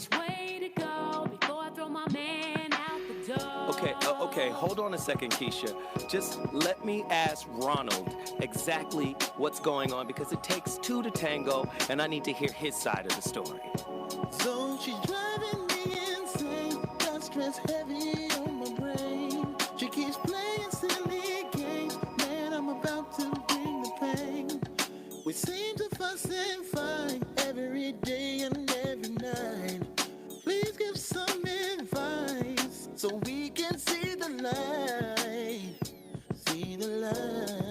which way to go before I throw my man out the door. Okay, hold on a second, Keisha. Just let me ask Ronald exactly what's going on, because it takes two to tango, and I need to hear his side of the story. So she's driving me insane, got stress heavy on my brain. She keeps playing silly games, man, I'm about to bring the pain. We seem to fuss and fight every day and every night. Please give some advice so we can see the light, see the light.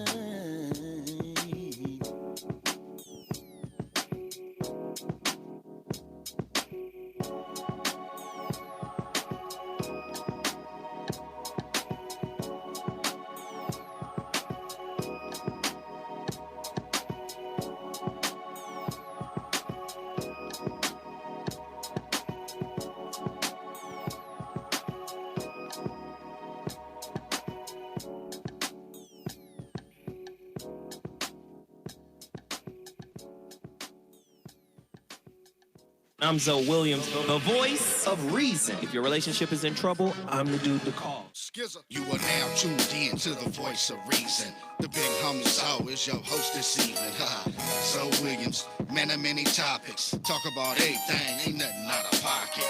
I'm Zoe Williams, the voice of reason. If your relationship is in trouble, I'm the dude to call. You are now tuned in to the voice of reason. The big homie Zoe is your host this evening. Zoe Williams, man of many topics. Talk about everything, ain't nothing out of pocket.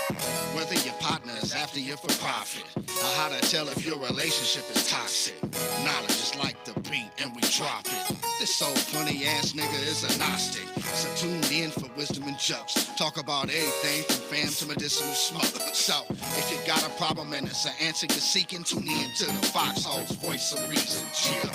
Whether your partner is after you for profit, or how to tell if your relationship is toxic. Knowledge is like the beat and we drop it. This so funny ass nigga is a Gnostic. So tune in for wisdom and jokes. Talk about everything from fam to medicinal smoke. So if you got a problem and it's an answer you're seeking, tune in to the Foxhole's voice of reason. Chill.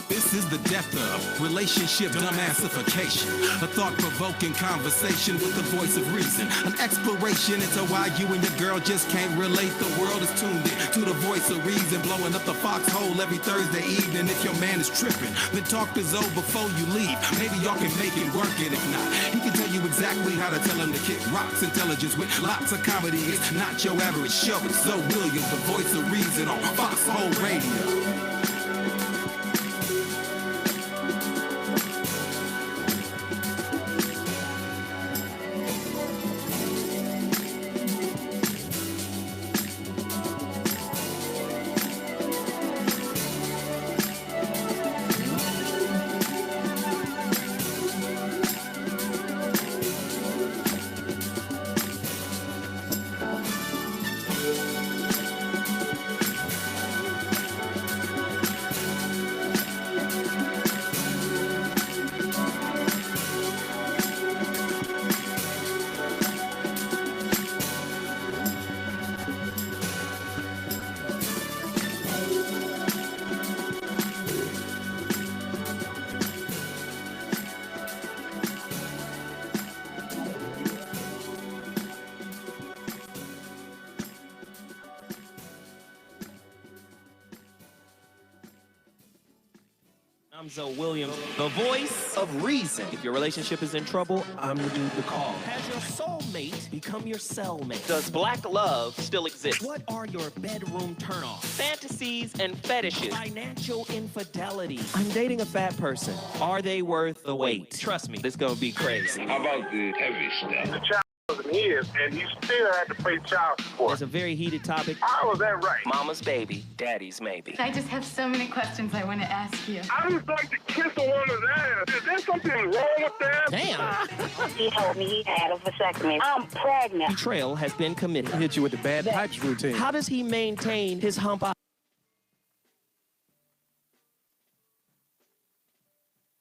This is the depth of relationship dumbassification. A thought-provoking conversation with the voice of reason. An exploration into why you and your girl just can't relate. The world is tuned in to the voice of reason. Blowing up the foxhole every Thursday evening. If your man is tripping, then talk to Zoe before you leave. Maybe y'all can make it work, and if not, he can tell you exactly how to tell him to kick rocks. Intelligence with lots of comedy. It's not your average show. It's Zoe Williams, the voice of reason on Foxhole Radio. I'm Zoe Williams, the voice of reason. If your relationship is in trouble, I'm the dude to call. Has your soulmate become your cellmate? Does black love still exist? What are your bedroom turnoffs? Fantasies and fetishes. Financial infidelity. I'm dating a fat person. Are they worth the wait? Trust me, this is gonna be crazy. How about the heavy stuff? The child wasn't his, and he still had to pay child support. It's a very heated topic. How was that right? Mama's baby, daddy's maybe. I just have so many questions I want to ask you. I just like to kiss a woman's ass. Is there something wrong with that? Damn. He told me he had a vasectomy. I'm pregnant. Betrayal has been committed. Hit you with the bad pipes routine. How does he maintain his hump?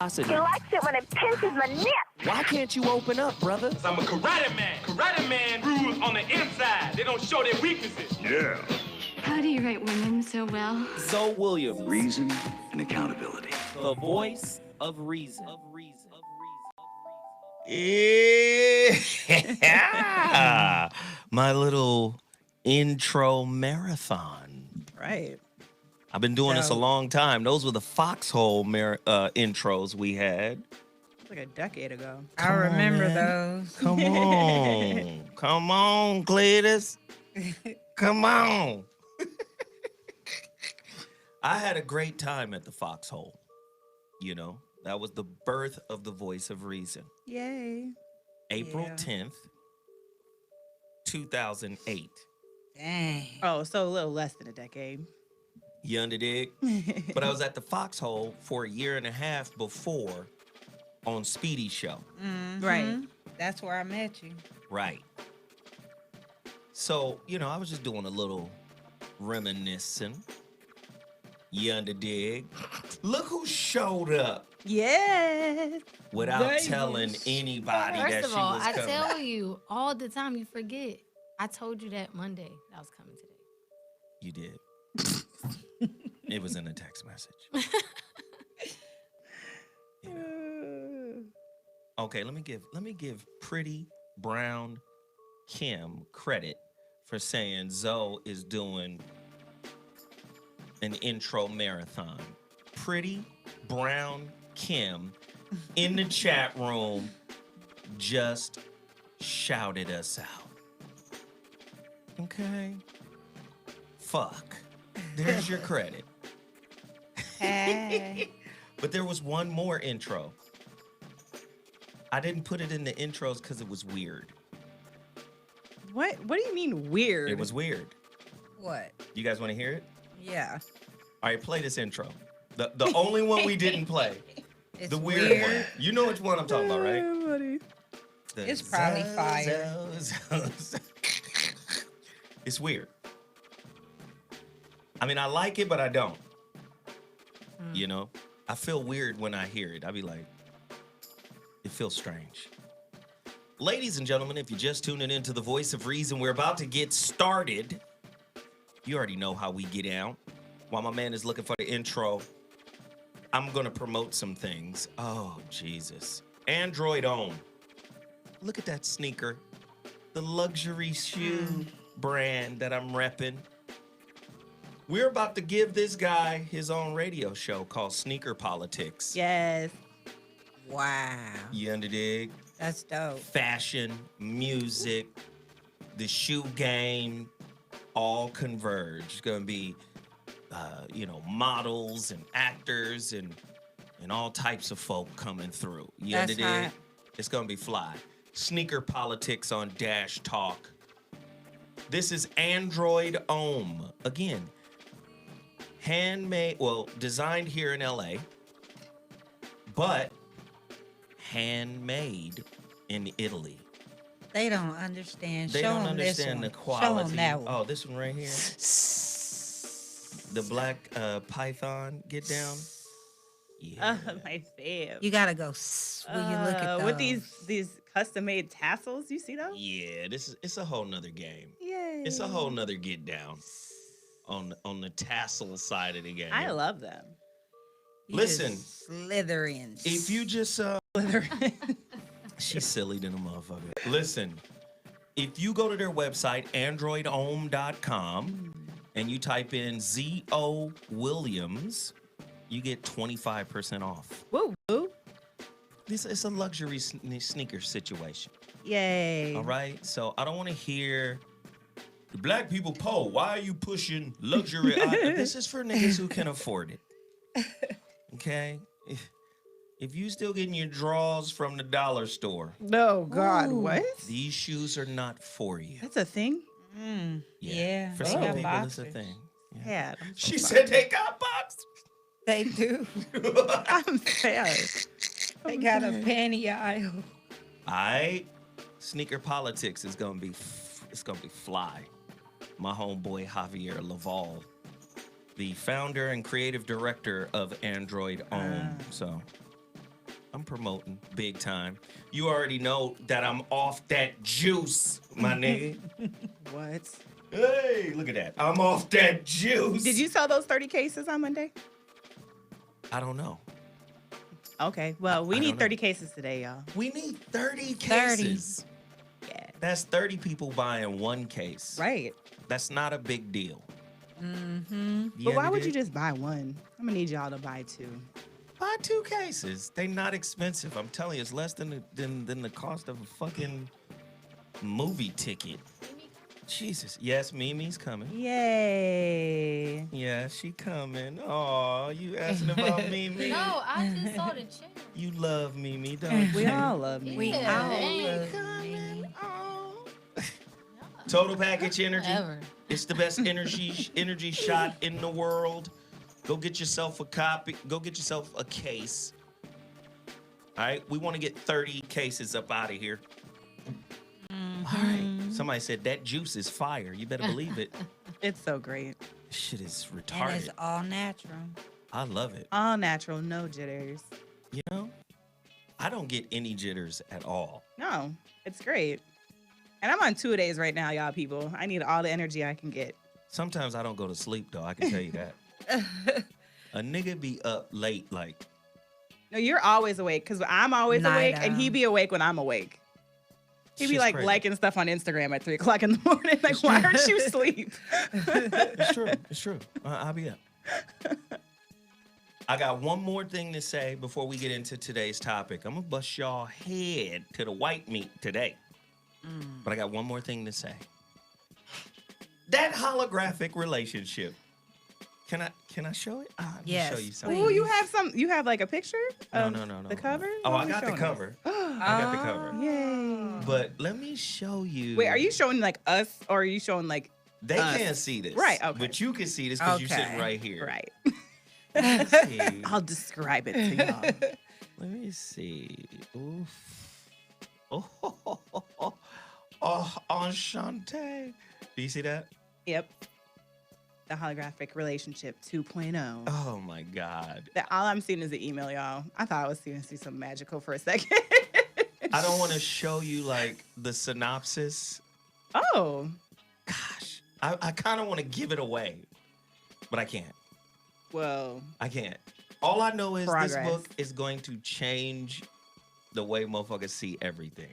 He likes it when it pinches my nip. Why can't you open up, brother? I'm a karate man. Karate man rules on the inside. They don't show their weaknesses. Yeah. How do you write women so well? Zoe Williams, Reason and accountability. the voice of reason. Yeah. My little intro marathon. Right. I've been doing this a long time. Those were the foxhole intros we had. Like a decade ago. I remember those. Come on. Come on, Cletus. Come on. I had a great time at the foxhole. You know, that was the birth of the voice of reason. Yay. April 10th, 2008. Dang. Oh, so a little less than a decade. You under dig? But I was at the foxhole for a year and a half before on Speedy's show. Mm-hmm. Right. That's where I met you. Right. So, you know, I was just doing a little reminiscing. You under dig? Look who showed up. Yes. Without telling anybody that First she of all, was I coming. tell you all the time, you forget. I told you that Monday I was coming today. You did. It was in a text message. Okay, let me give Pretty Brown Kim credit for saying Zoe is doing an intro marathon. Pretty Brown Kim in the chat room just shouted us out. Okay? Fuck. There's your credit. Hey. But there was one more intro. I didn't put it in the intros because it was weird. What do you mean weird? It was weird. What? You guys want to hear it? Yeah. All right, play this intro. The only one we didn't play. It's the weird one. You know which one I'm talking about, right? Buddy. It's probably fire. It's weird. I mean, I like it, but I don't. You know? I feel weird when I hear it. I be like, it feels strange. Ladies and gentlemen, if you're just tuning into the Voice of Reason, we're about to get started. You already know how we get out. While my man is looking for the intro, I'm going to promote some things. Oh, Jesus. Android Own. Look at that sneaker. The luxury shoe brand that I'm repping. We're about to give this guy his own radio show called Sneaker Politics. Yes. Wow. You under dig? That's dope. Fashion, music, the shoe game, all converge. It's going to be, models and actors and all types of folk coming through. You under dig? It's going to be fly. Sneaker Politics on DASHTALK. This is Android Ohm. Again, handmade, designed here in LA, but handmade in Italy. They don't understand. They Show don't them understand this the one. quality. Show them that one. Oh, this one right here. The black python get down. Yeah. My fave. You gotta go when you look at those. With these custom made tassels, you see those? Yeah, it's a whole nother game. Yay. It's a whole nother get down on the tassel side of the game. I love them. You Listen, just slither in. if you just she's silly than a motherfucker. Listen, if you go to their website, androidohm.com, and you type in Z.O. Williams, you get 25% off. Woo woo. It's a luxury sneaker situation. Yay. All right? So I don't want to hear the black people poll. Why are you pushing luxury? This is for niggas who can afford it. Okay? If you still getting your draws from the dollar store. No, God, Ooh. what? These shoes are not for you. That's a thing? Yeah. For they some got people, boxers. it's a thing. Yeah. She said they got boxers. They do. I'm sad. They got a panty aisle. All right. Sneaker Politics is gonna be fly. My homeboy Javier Laval, the founder and creative director of Android Ohm. So I'm promoting big time. You already know that I'm off that juice, my nigga. What? Hey, look at that. I'm off that juice. Did you sell those 30 cases on Monday? I don't know. Okay. Well, we need 30 cases today, y'all. We need 30 cases. Yeah. That's 30 people buying one case. Right. That's not a big deal. Mm-hmm. But why would you just buy one? I'm gonna need y'all to buy 2. Buy 2 cases. They're not expensive. I'm telling you, it's less than the cost of a fucking movie ticket. Jesus. Yes, Mimi's coming. Yay. Yeah, she coming. Oh, you asking about Mimi? No, I just saw the chair. You love Mimi, don't you? We all love me. We Yeah, all dang. love me. Total package energy. Ever. It's the best energy shot in the world. Go get yourself a copy. Go get yourself a case. All right, we want to get 30 cases up out of here. All right. Somebody said that juice is fire. You better believe it. It's so great. Shit is And retarded. it's all natural. I love it. All natural, no jitters. You know, I don't get any jitters at all. No, it's great. And I'm on 2 days right now, y'all people. I need all the energy I can get. Sometimes I don't go to sleep though. I can tell you that. A nigga be up late, like. No, you're always awake because I'm always Night awake, and owl. he be awake when I'm awake. He be Shit's like crazy. liking stuff on Instagram at 3 o'clock in the morning. Like, why aren't you asleep? It's true. It's true. I'll be up. I got one more thing to say before we get into today's topic. I'm gonna bust y'all head to the white meat today. But I got one more thing to say. That holographic relationship. Can I show it? Let me Yes, show you something. Oh, you have like a picture? No, of no. The cover? Oh, What I are you got the showing us? cover. I got the cover. Yay. But let me show you. Wait, are you showing like us or are you showing like They us? can't see this. Right, okay. But you can see this because you're sitting Okay. right here. Right. Let's see. I'll describe it to y'all. Let me see. Oof. Oh, enchanté. Do you see that? Yep. The holographic relationship 2.0. Oh my God. All I'm seeing is the email, y'all. I thought I was going to see something magical for a second. I don't want to show you like the synopsis. Oh. Gosh, I kind of want to give it away, but I can't. Well, I can't. All I know is Progress. this book is going to change the way motherfuckers see everything.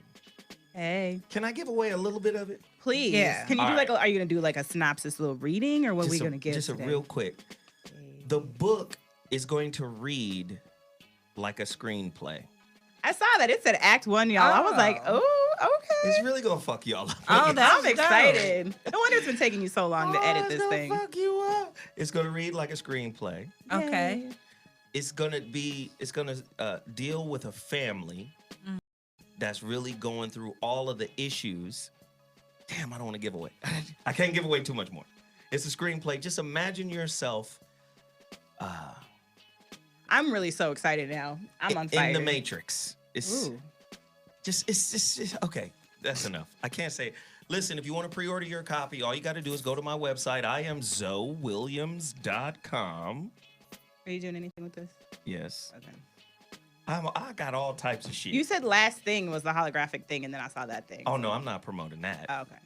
hey, Can I give away a little bit of it? please. Yeah. Can you All do right. are you going to do like a synopsis, little reading, or what are we going to get Just today? a real quick. The book is going to read like a screenplay. I saw that. It said Act 1, y'all. I was like, oh, okay. It's really gonna fuck y'all up. Oh, that's I'm excited. No wonder it's been taking you so long to edit this it's thing. gonna fuck you up. It's gonna read like a screenplay. Okay. It's gonna deal with a family that's really going through all of the issues. Damn, I don't want to give away. I can't give away too much more. It's a screenplay. Just imagine yourself I'm really so excited now. I'm on fire. in the Matrix. It's Ooh. just okay. That's enough. I can't say. Listen, if you want to pre-order your copy, all you got to do is go to my website. I am ZoeWilliams.com. Are you doing anything with this? Yes. Okay. I got all types of shit. You said last thing was the holographic thing, and then I saw that thing. Oh no, I'm not promoting that. Oh, okay.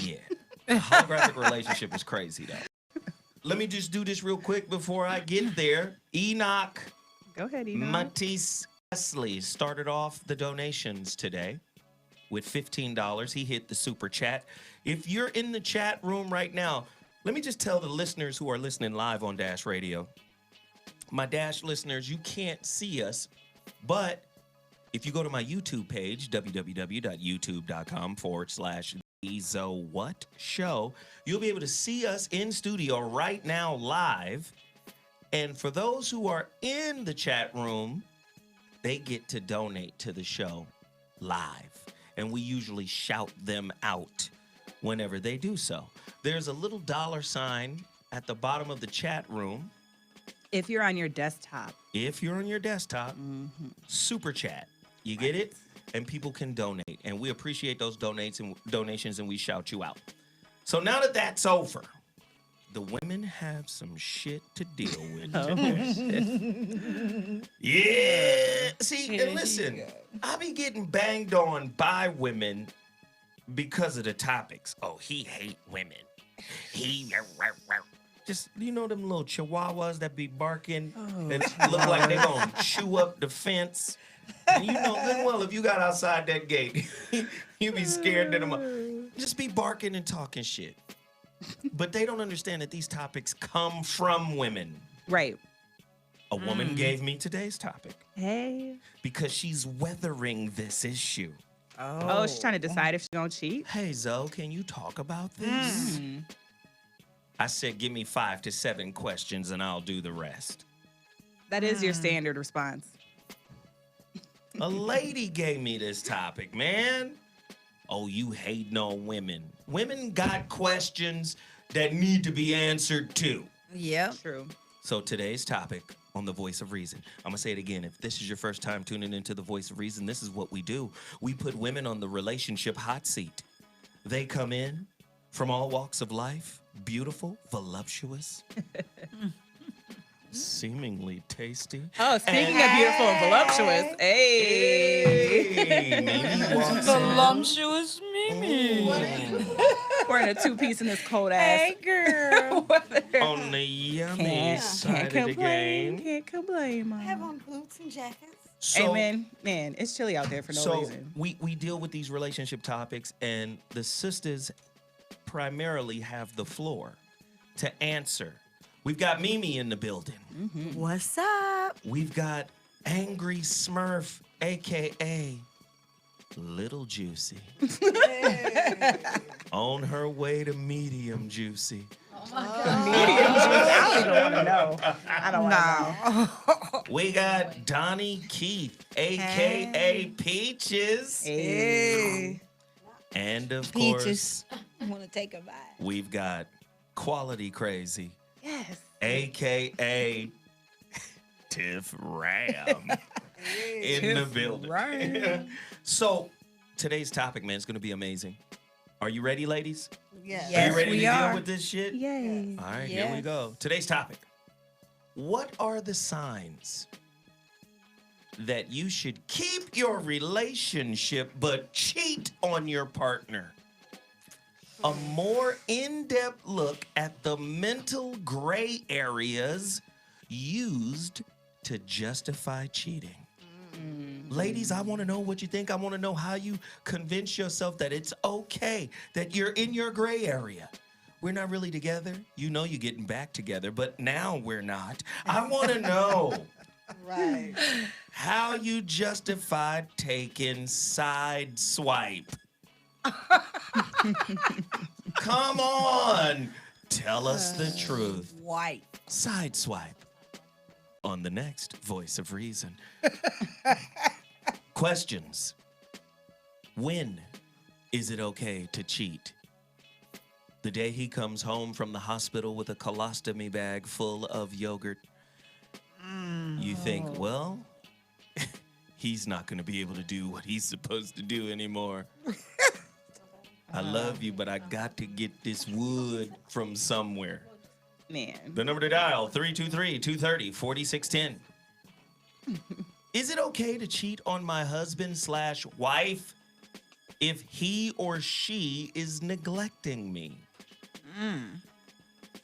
Yeah. The holographic relationship is crazy though. Let me just do this real quick before I get there. Enoch Go ahead, Enoch. Matisse Wesley started off the donations today with $15. He hit the super chat. If you're in the chat room right now, let me just tell the listeners who are listening live on Dash Radio, my Dash listeners, you can't see us, but if you go to my YouTube page, www.youtube.com/TheZoeWhatShow, you'll be able to see us in studio right now live. And for those who are in the chat room, they get to donate to the show live. And we usually shout them out whenever they do so. There's a little $sign at the bottom of the chat room. If you're on your desktop. If you're on your desktop, super chat. You get it? And people can donate. And we appreciate those donations and we shout you out. So now that that's over, the women have some shit to deal with today. Yeah. See, and listen, I be getting banged on by women because of the topics. Oh, he hate women. He just, you know, them little chihuahuas that be barking and look like they gonna chew up the fence. And you know good well if you got outside that gate, you be scared that I'm just be barking and talking shit. But they don't understand that these topics come from women. Right. A woman gave me today's topic. Hey. Because she's weathering this issue. Oh, she's trying to decide if she's gonna cheat. Hey, Zoe, can you talk about this? I said, give me 5 to 7 questions and I'll do the rest. That is your standard response. A lady gave me this topic, man. Oh, you hating on women. Women got questions that need to be answered too. Yep. True. So today's topic on The Voice of Reason. I'm going to say it again. If this is your first time tuning into The Voice of Reason, this is what we do. We put women on the relationship hot seat. They come in from all walks of life, beautiful, voluptuous, seemingly tasty. Oh, speaking of beautiful and voluptuous, hey. Mimi walks Voluptuous Mimi. Wearing a 2-piece in this cold ass. Hey, girl. on the yummy side of the game. Can't complain, Mom. I have on boots and jackets. So, Amen. Man, it's chilly out there for no reason. we deal with these relationship topics, and the sisters primarily have the floor to answer. We've got Mimi in the building. What's up? We've got Angry Smurf, a.k.a. Little Juicy. On her way to Medium Juicy. Oh my God. Medium juice. I don't even want to know. I don't want to know. We got Donnie Keith, a.k.a. Peaches. Hey. And of Peaches. course, I want to take a bite. we've got Quality Crazy, Yes. a.k.a. Tiff Ram in the building. Ram. So today's topic, man, is going to be amazing. Are you ready, ladies? Yes. Are you ready to are. deal with this shit? Yay. All right, here we go. Today's topic. What are the signs that you should keep your relationship but cheat on your partner? A more in-depth look at the mental gray areas used to justify cheating. Ladies, I want to know what you think. I want to know how you convince yourself that it's okay, that you're in your gray area. We're not really together. You know you're getting back together, but now we're not. I want to know Right. how you justified taking side swipe. Come on. Tell us the truth. White. Side swipe on the next Voice of Reason. Questions. When is it okay to cheat? The day he comes home from the hospital with a colostomy bag full of yogurt, you think, well, he's not going to be able to do what he's supposed to do anymore. I love you, but I got to get this wood from somewhere. Man. The number to dial, 323-230-4610. Is it okay to cheat on my husband/wife if he or she is neglecting me?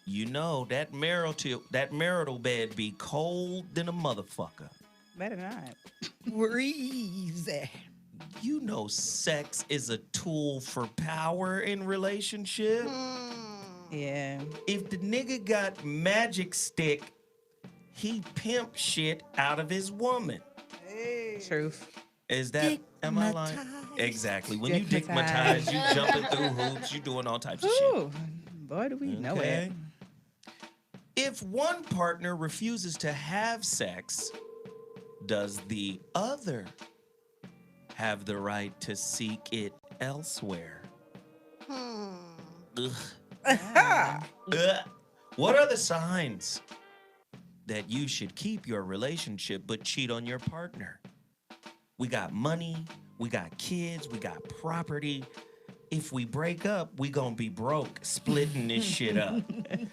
You know, that marital bed be cold than a motherfucker. Better not. Breezy. You know sex is a tool for power in relationship. Yeah. If the nigga got magic stick, he pimp shit out of his woman. Truth. Is that, am I lying? Exactly. When you dickmatize, you jumping through hoops, you doing all types of shit. Ooh, boy, do we know it. If one partner refuses to have sex, does the other have the right to seek it elsewhere? Ugh. What are the signs that you should keep your relationship but cheat on your partner? We got money, we got kids, we got property. If we break up, we gonna be broke splitting this shit up.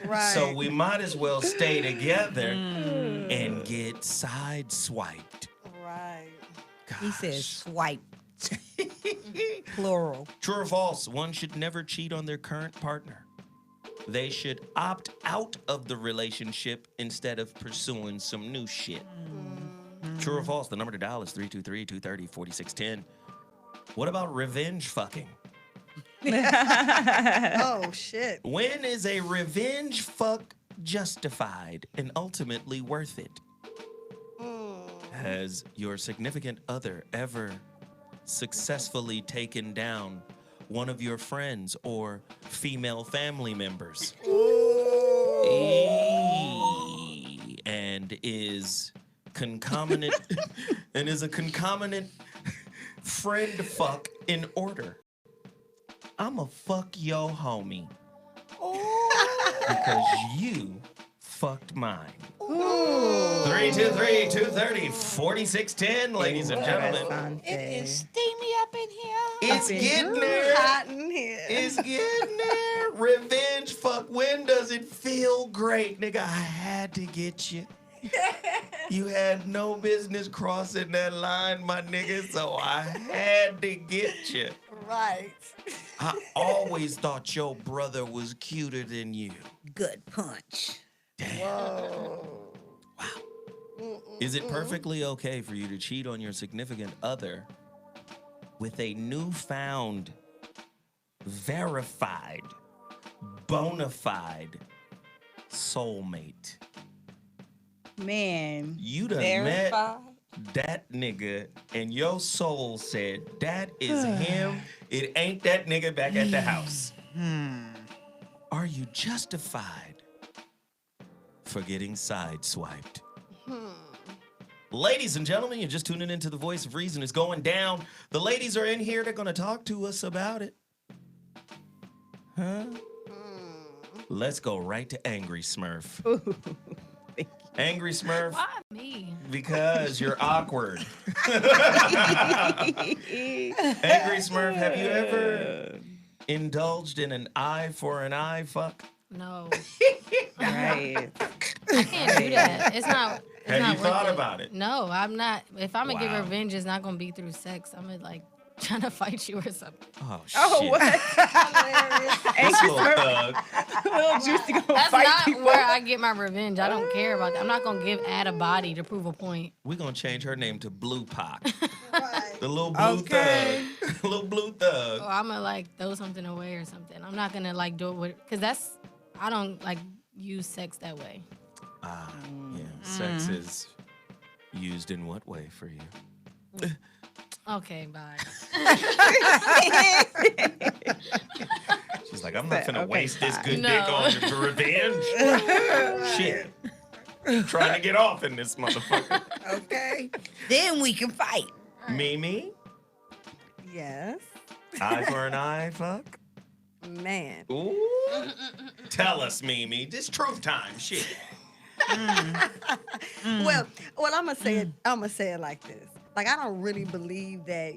Right. So we might as well stay together and get side swiped. Right. He says swipe. Plural. True or false? One should never cheat on their current partner. They should opt out of the relationship instead of pursuing some new shit. True or false? The number to dial is 323-230-4610. What about revenge fucking? Oh, shit. When is a revenge fuck justified and ultimately worth it? Has your significant other ever successfully taken down one of your friends or female family members? And is concomitant a concomitant friend fuck in order? I'ma fuck yo homie. Because you fucked mine. 323-230-4610, ladies and gentlemen. It is steamy up in here. It's getting there. Hot in here. It's getting there. Revenge fuck. When does it feel great? Nigga, I had to get you. You had no business crossing that line, my nigga, so I had to get you. Right. I always thought your brother was cuter than you. Good punch. Damn. Whoa. Wow. Is it perfectly okay for you to cheat on your significant other with a newfound, verified, bona fide soulmate? Man. You done met that nigga and your soul said, that is him. It ain't that nigga back at the house. Are you justified for getting sideswiped? Ladies and gentlemen, you're just tuning into the Voice of Reason. It's going down. The ladies are in here. They're going to talk to us about it. Huh? Let's go right to Angry Smurf. Angry Smurf. Why me? Because you're awkward. Angry Smurf, have you ever indulged in an eye for an eye fuck? No. Right. I can't do that. It's not. Have not you worth thought it. about it? No, I'm not. If I'm gonna get Wow. revenge, it's not gonna be through sex. I'm gonna like trying to fight you or something. Oh, shit. Oh, what? This little thug. Little juicy gonna That's fight not people. where I get my revenge. I don't care about that. I'm not gonna add a body to prove a point. We're going to change her name to Blue Pop. Right. The little blue thug. Little blue thug. Or I'm gonna like throw something away or something. I'm not gonna like do it with, cause I don't like use sex that way. Ah, yeah. Sex is used in what way for you? Okay, bye. She's like, I'm not finna Okay, waste this fine. good No. dick on you for revenge. Shit. Trying to get off in this motherfucker. Okay. Then we can fight. Mimi, Yes. eye for an eye, fuck. Man. Ooh. Tell us, Mimi. This truth time, shit. Well, I'm gonna say it. I'm gonna say it like this. Like, I don't really believe that,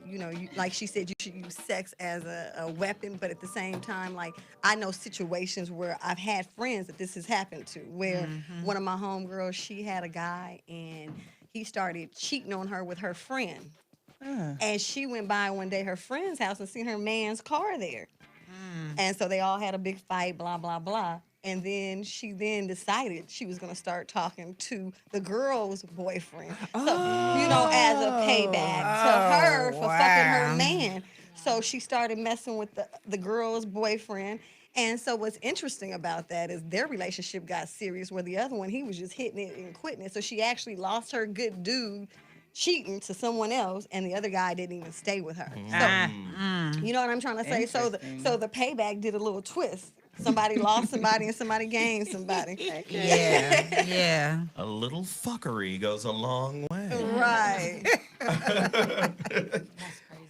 like she said, you should use sex as a weapon. But at the same time, like, I know situations where I've had friends that this has happened to, where one of my homegirls, she had a guy and he started cheating on her with her friend. And she went by one day her friend's house and seen her man's car there. And so they all had a big fight, blah, blah, blah. And then she decided she was going to start talking to the girl's boyfriend. So, as a payback to her for fucking her man. So she started messing with the girl's boyfriend. And so what's interesting about that is their relationship got serious, where the other one, he was just hitting it and quitting it. So she actually lost her good dude cheating to someone else, and the other guy didn't even stay with her. So, you know what I'm trying to say? So the payback did a little twist. Somebody lost somebody and somebody gained somebody. Yeah. A little fuckery goes a long way. Right.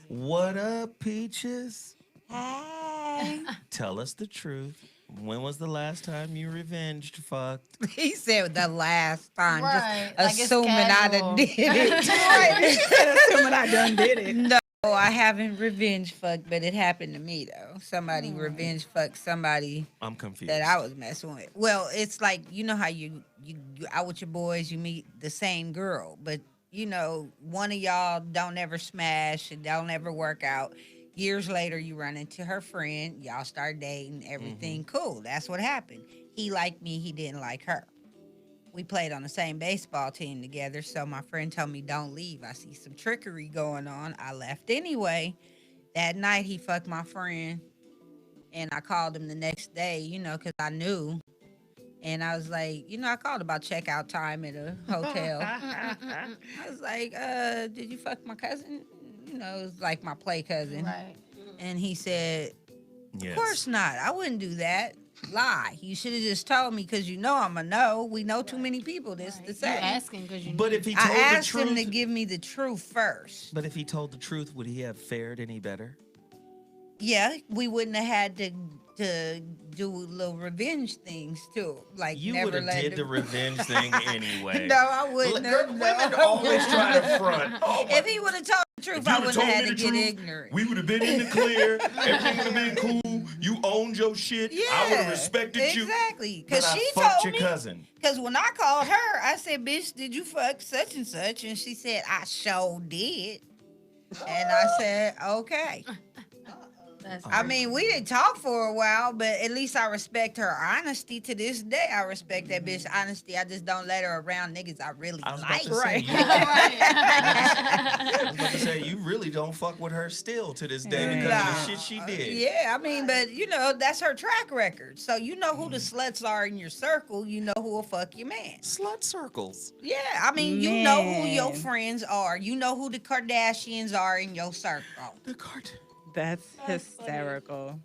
What up, Peaches? Hi. Tell us the truth. When was the last time you revenged fucked? He said the last time, Right, just like it's assuming I casual. done did it. Right. She said assuming I done did it. No, I haven't revenge fucked, but it happened to me though. Somebody revenge fucked somebody I'm confused. that I was messing with. Well, it's like, you know how you out with your boys, you meet the same girl, but one of y'all don't ever smash and don't ever work out. Years later, you run into her friend. Y'all start dating. Everything cool. That's what happened. He liked me. He didn't like her. We played on the same baseball team together. So my friend told me, don't leave. I see some trickery going on. I left anyway. That night, he fucked my friend. And I called him the next day, you know, because I knew. And I was like, you know, I called about checkout time at a hotel. I was like, did you fuck my cousin? You know, it was like my play cousin. Right. And he said, Yes. of course not. I wouldn't do that. Lie. You should have just told me because you know I'm a no. We know too many people this to say. You asking because you But know. if he told I the asked truth, him to give me the truth first. but if he told the truth, would he have fared any better? Yeah, we wouldn't have had to do little revenge things too. Like You never would have let did the revenge thing anyway. No, I wouldn't. Women always try to front. Oh, If he would have told the truth, I wouldn't have had to get ignorant. we would have been in the clear. Everything would have been cool. You owned your shit. Yeah, I would have respected you. Exactly. But Because I she fucked told your me. cousin. Because when I called her, I said, bitch, did you fuck such and such? And she said, I sure did. And I said, okay. I mean, we didn't talk for a while, but at least I respect her honesty. To this day, I respect that bitch honesty. I just don't let her around niggas I really I was like. about to say, you- I was about to say, you really don't fuck with her still to this day because of the shit she did. Yeah, I mean, but you know, that's her track record. So you know who the sluts are in your circle. You know who will fuck your man. Slut circles. Yeah, I mean, you know who your friends are. You know who the Kardashians are in your circle. The cart. That's hysterical.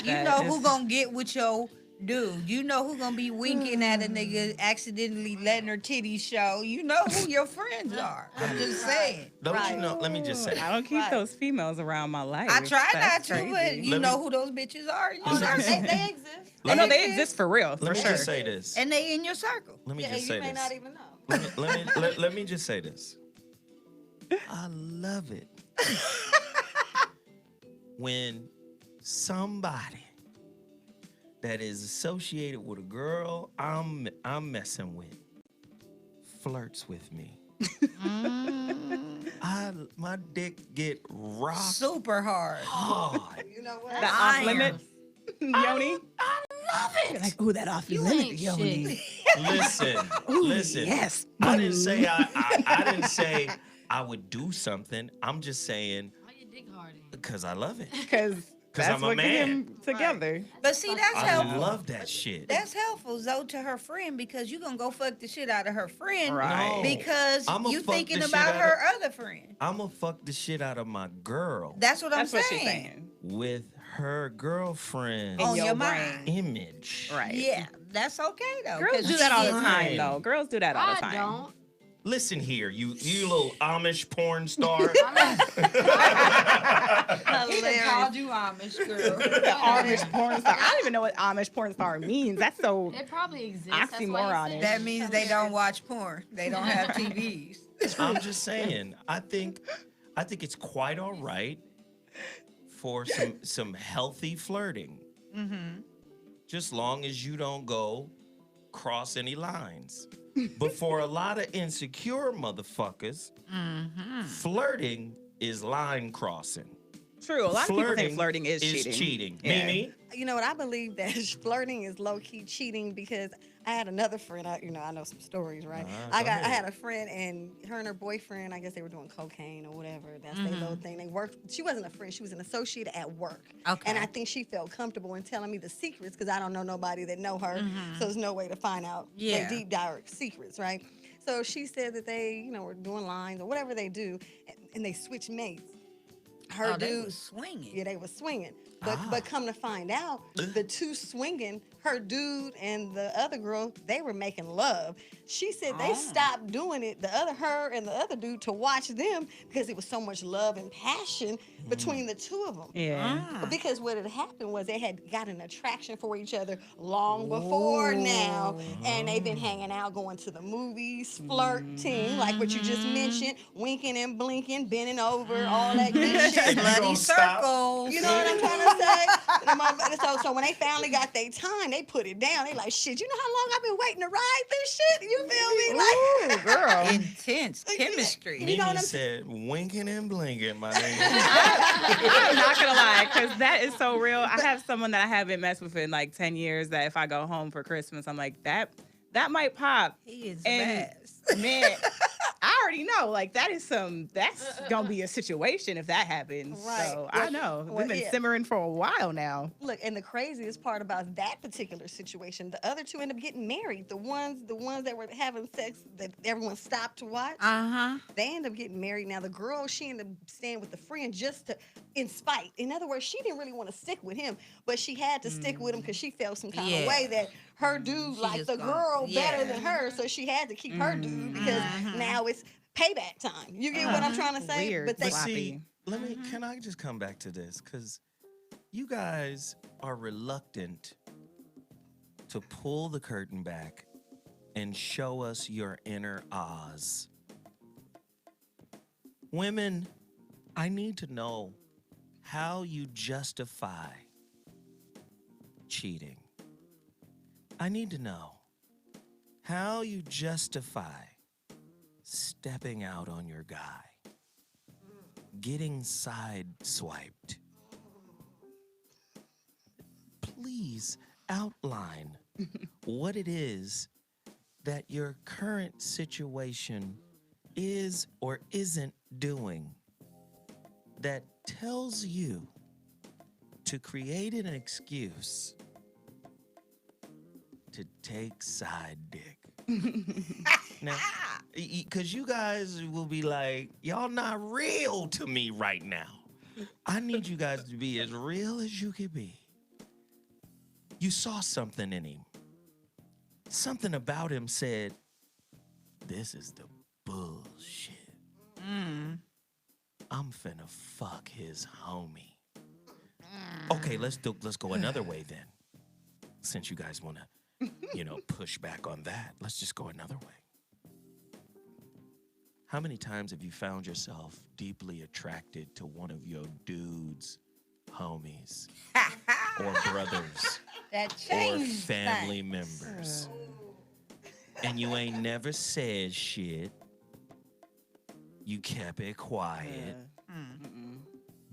You know who gonna get with your dude. You know who gonna be winking at a nigga accidentally letting her titties show. You know who your friends are. I'm just saying. Don't you know? Let me just say. I don't keep those females around my life. I try That's not to, but crazy. you know who those bitches are in your circle. They exist. Oh, no, they exist for real. Let me for sure. just say this. And they in your circle. Let me Yeah, just you say may this. not even know. Let me just say this. I love it when somebody that is associated with a girl I'm messing with flirts with me. My dick get rocked super hard. You know what? The off limit yoni. I love it. You're like, ooh, that off limit yoni. Listen. Yes. I didn't say I didn't say I would do something. I'm just saying Why your dick hard? because I love it. Because that's I'm a what get man. him together. But see, that's I helpful. love that shit. That's helpful, Zoe, to her friend because you gonna go fuck the shit out of her friend Right. No. because I'ma you fuck thinking the shit about out her of- other friend. I'ma fuck the shit out of my girl That's what I'm That's what saying. she's saying. with her girlfriend On your your mind. image. Right. Yeah, that's okay though. Girls 'cause do that all the Fine. time, though. Girls do that all the I time. don't. Listen here, you little Amish porn star. He done called you Amish girl. The Amish porn star. I don't even know what Amish porn star means. That's so It probably exists. That's why he oxymoronish. said That it. means they don't watch porn. They don't have TVs. I'm just saying. I think it's quite all right for some healthy flirting. Mm-hmm. Just long as you don't go cross any lines. But for a lot of insecure motherfuckers, flirting is line crossing. true. A lot of people think flirting is cheating. Yeah. Mimi? You know what? I believe that flirting is low key cheating because I had another friend. I know some stories, right? I had a friend and her and her boyfriend. I guess they were doing cocaine or whatever. That's their little thing. They worked. She wasn't a friend. She was an associate at work. Okay. And I think she felt comfortable in telling me the secrets because I don't know nobody that know her. So there's no way to find out their deep dark secrets, right? So she said that they, were doing lines or whatever they do, and they switched mates. Her dude they was swinging. Yeah, they were swinging. But come to find out, the two swinging, her dude and the other girl, they were making love. She said they stopped doing it, her and the other dude, to watch them because it was so much love and passion between the two of them. Yeah. But because what had happened was they had got an attraction for each other long before now, and they've been hanging out, going to the movies, flirting, like what you just mentioned, winking and blinking, bending over, all that good shit. Bloody circles. You know what I'm trying to say? So when they finally got their time, they put it down. They like, shit, you know how long I've been waiting to ride this shit? You feel me? Like, Ooh, girl. Intense chemistry. Mimi said, winking and blinking, my nigga. I'm not gonna lie, because that is so real. I have someone that I haven't messed with in like 10 years that if I go home for Christmas, I'm like, that might pop. He is and fast. Man, I already know, like that's gonna be a situation if that happens. Right. So I know. Well, We've been yeah. simmering for a while now. Look, and the craziest part about that particular situation, the other two end up getting married. The ones that were having sex that everyone stopped to watch. They end up getting married. Now the girl, she ended up staying with the friend just to, in spite. In other words, she didn't really want to stick with him, but she had to stick with him because she felt some kind of way that her dude liked the girl better than her, so she had to keep her dude because now it's payback time. You get what I'm trying to say? Weird. But see, can I just come back to this? Because you guys are reluctant to pull the curtain back and show us your inner Oz. Women, I need to know how you justify cheating. I need to know how you justify stepping out on your guy, getting side-swiped. Please outline what it is that your current situation is or isn't doing that tells you to create an excuse to take side dick. Now, because you guys will be like, y'all not real to me right now. I need you guys to be as real as you can be. You saw something in him. Something about him said, this is the bullshit. I'm finna fuck his homie. Okay, let's go another way then. Since you guys want to, push back on that, let's just go another way. How many times have you found yourself deeply attracted to one of your dudes, homies, or brothers, or family members, and you ain't never said shit? You kept it quiet,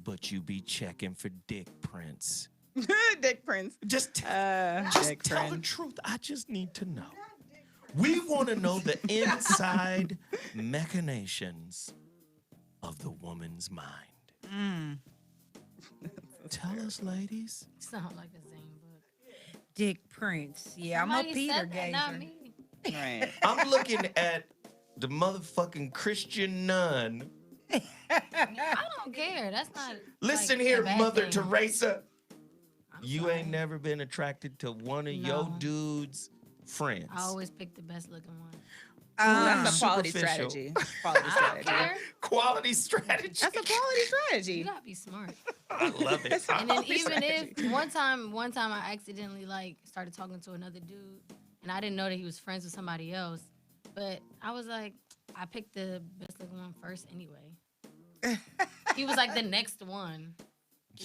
but you be checking for dick prints. Dick prints. Just tell the truth. I just need to know. We want to know the inside machinations of the woman's mind. Tell us, ladies. Sound like the same book. Dick prints. Yeah, Somebody I'm a Peter said that, gazer. not me. Right. I'm looking at the motherfucking Christian nun. I don't care. That's not. Listen like, here, a bad Mother thing. Teresa. I'm You sorry. ain't never been attracted to one of your No. dude's friends. I always pick the best looking one. That's a quality superficial. strategy. Quality I don't strategy. care. Quality strategy. That's a quality strategy. You gotta be smart. I love it. And then even if one time I accidentally started talking to another dude, and I didn't know that he was friends with somebody else, but I was like, I picked the best looking one first anyway. He was like the next one.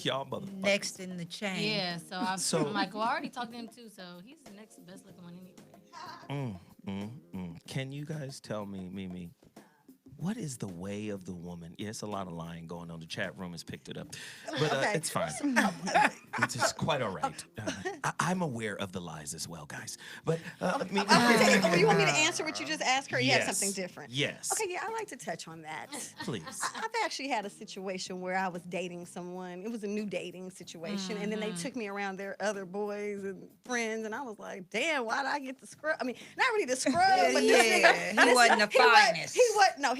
Y'all motherfuckers. Next in the chain. Yeah, so I'm like, well, I already talked to him too, so he's the next best looking one anyway. Can you guys tell me, Mimi, what is the way of the woman? Yeah, it's a lot of lying going on. The chat room has picked it up, but it's fine. It's quite all right. I'm aware of the lies as well, guys. But you want me to answer what you just asked her? You have something different. Yes. Okay, yeah, I like to touch on that. Please. I've actually had a situation where I was dating someone. It was a new dating situation, and then they took me around their other boys and friends, and I was like, damn, why'd I get the scrub? I mean, not really the scrub, but this nigga. He wasn't the finest.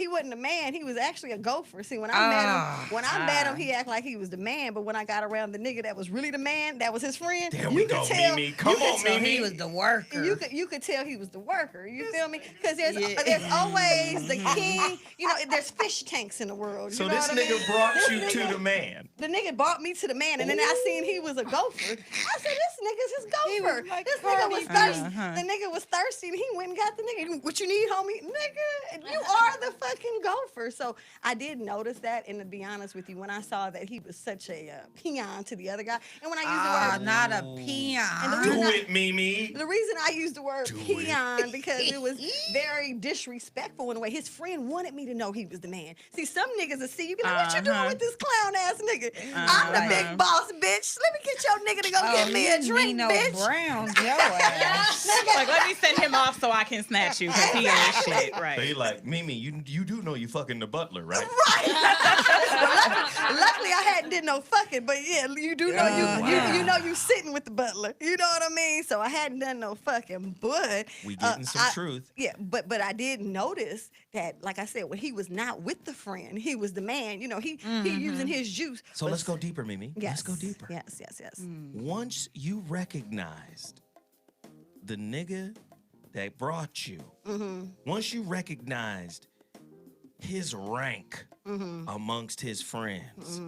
He wasn't a man. He was actually a gopher. See, when I met him, he acted like he was the man, but when I got around the nigga that was really the man, that was his friend. There we go, Mimi. Come on, Mimi. He was the worker. You could tell he was the worker. You feel me? Because there's always the king. There's fish tanks in the world. So you know this what I nigga mean? brought This you nigga- to the man. The nigga brought me to the man, and then I seen he was a gopher. I said, this nigga's his gopher. This nigga was thirsty. The nigga was thirsty, and he went and got the nigga. What you need, homie? Nigga, you are the fucking fucking gopher. So I did notice that, and to be honest with you, when I saw that he was such a peon to the other guy, and when I used the word not a peon. Do it, Mimi. The reason I used the word peon because it was very disrespectful in a way. His friend wanted me to know he was the man. See, some niggas will see you be like, what you doing with this clown ass nigga? I'm the big boss, bitch. Let me get your nigga to go get me a drink, bitch. Brown, your ass. Like, let me send him off so I can snatch you because he ain't shit. Right. They like, Mimi, you do know you fucking the butler, right? Right. Luckily, I hadn't did no fucking, but yeah, you do know you know you sitting with the butler. You know what I mean? So I hadn't done no fucking, but we getting some truth. Yeah, but I did notice that, like I said, when he was not with the friend, he was the man. You know, he using his juice. So let's go deeper, Mimi. Yes. Let's go deeper. Yes. Once you recognized the nigga that brought you, once you recognized his rank amongst his friends,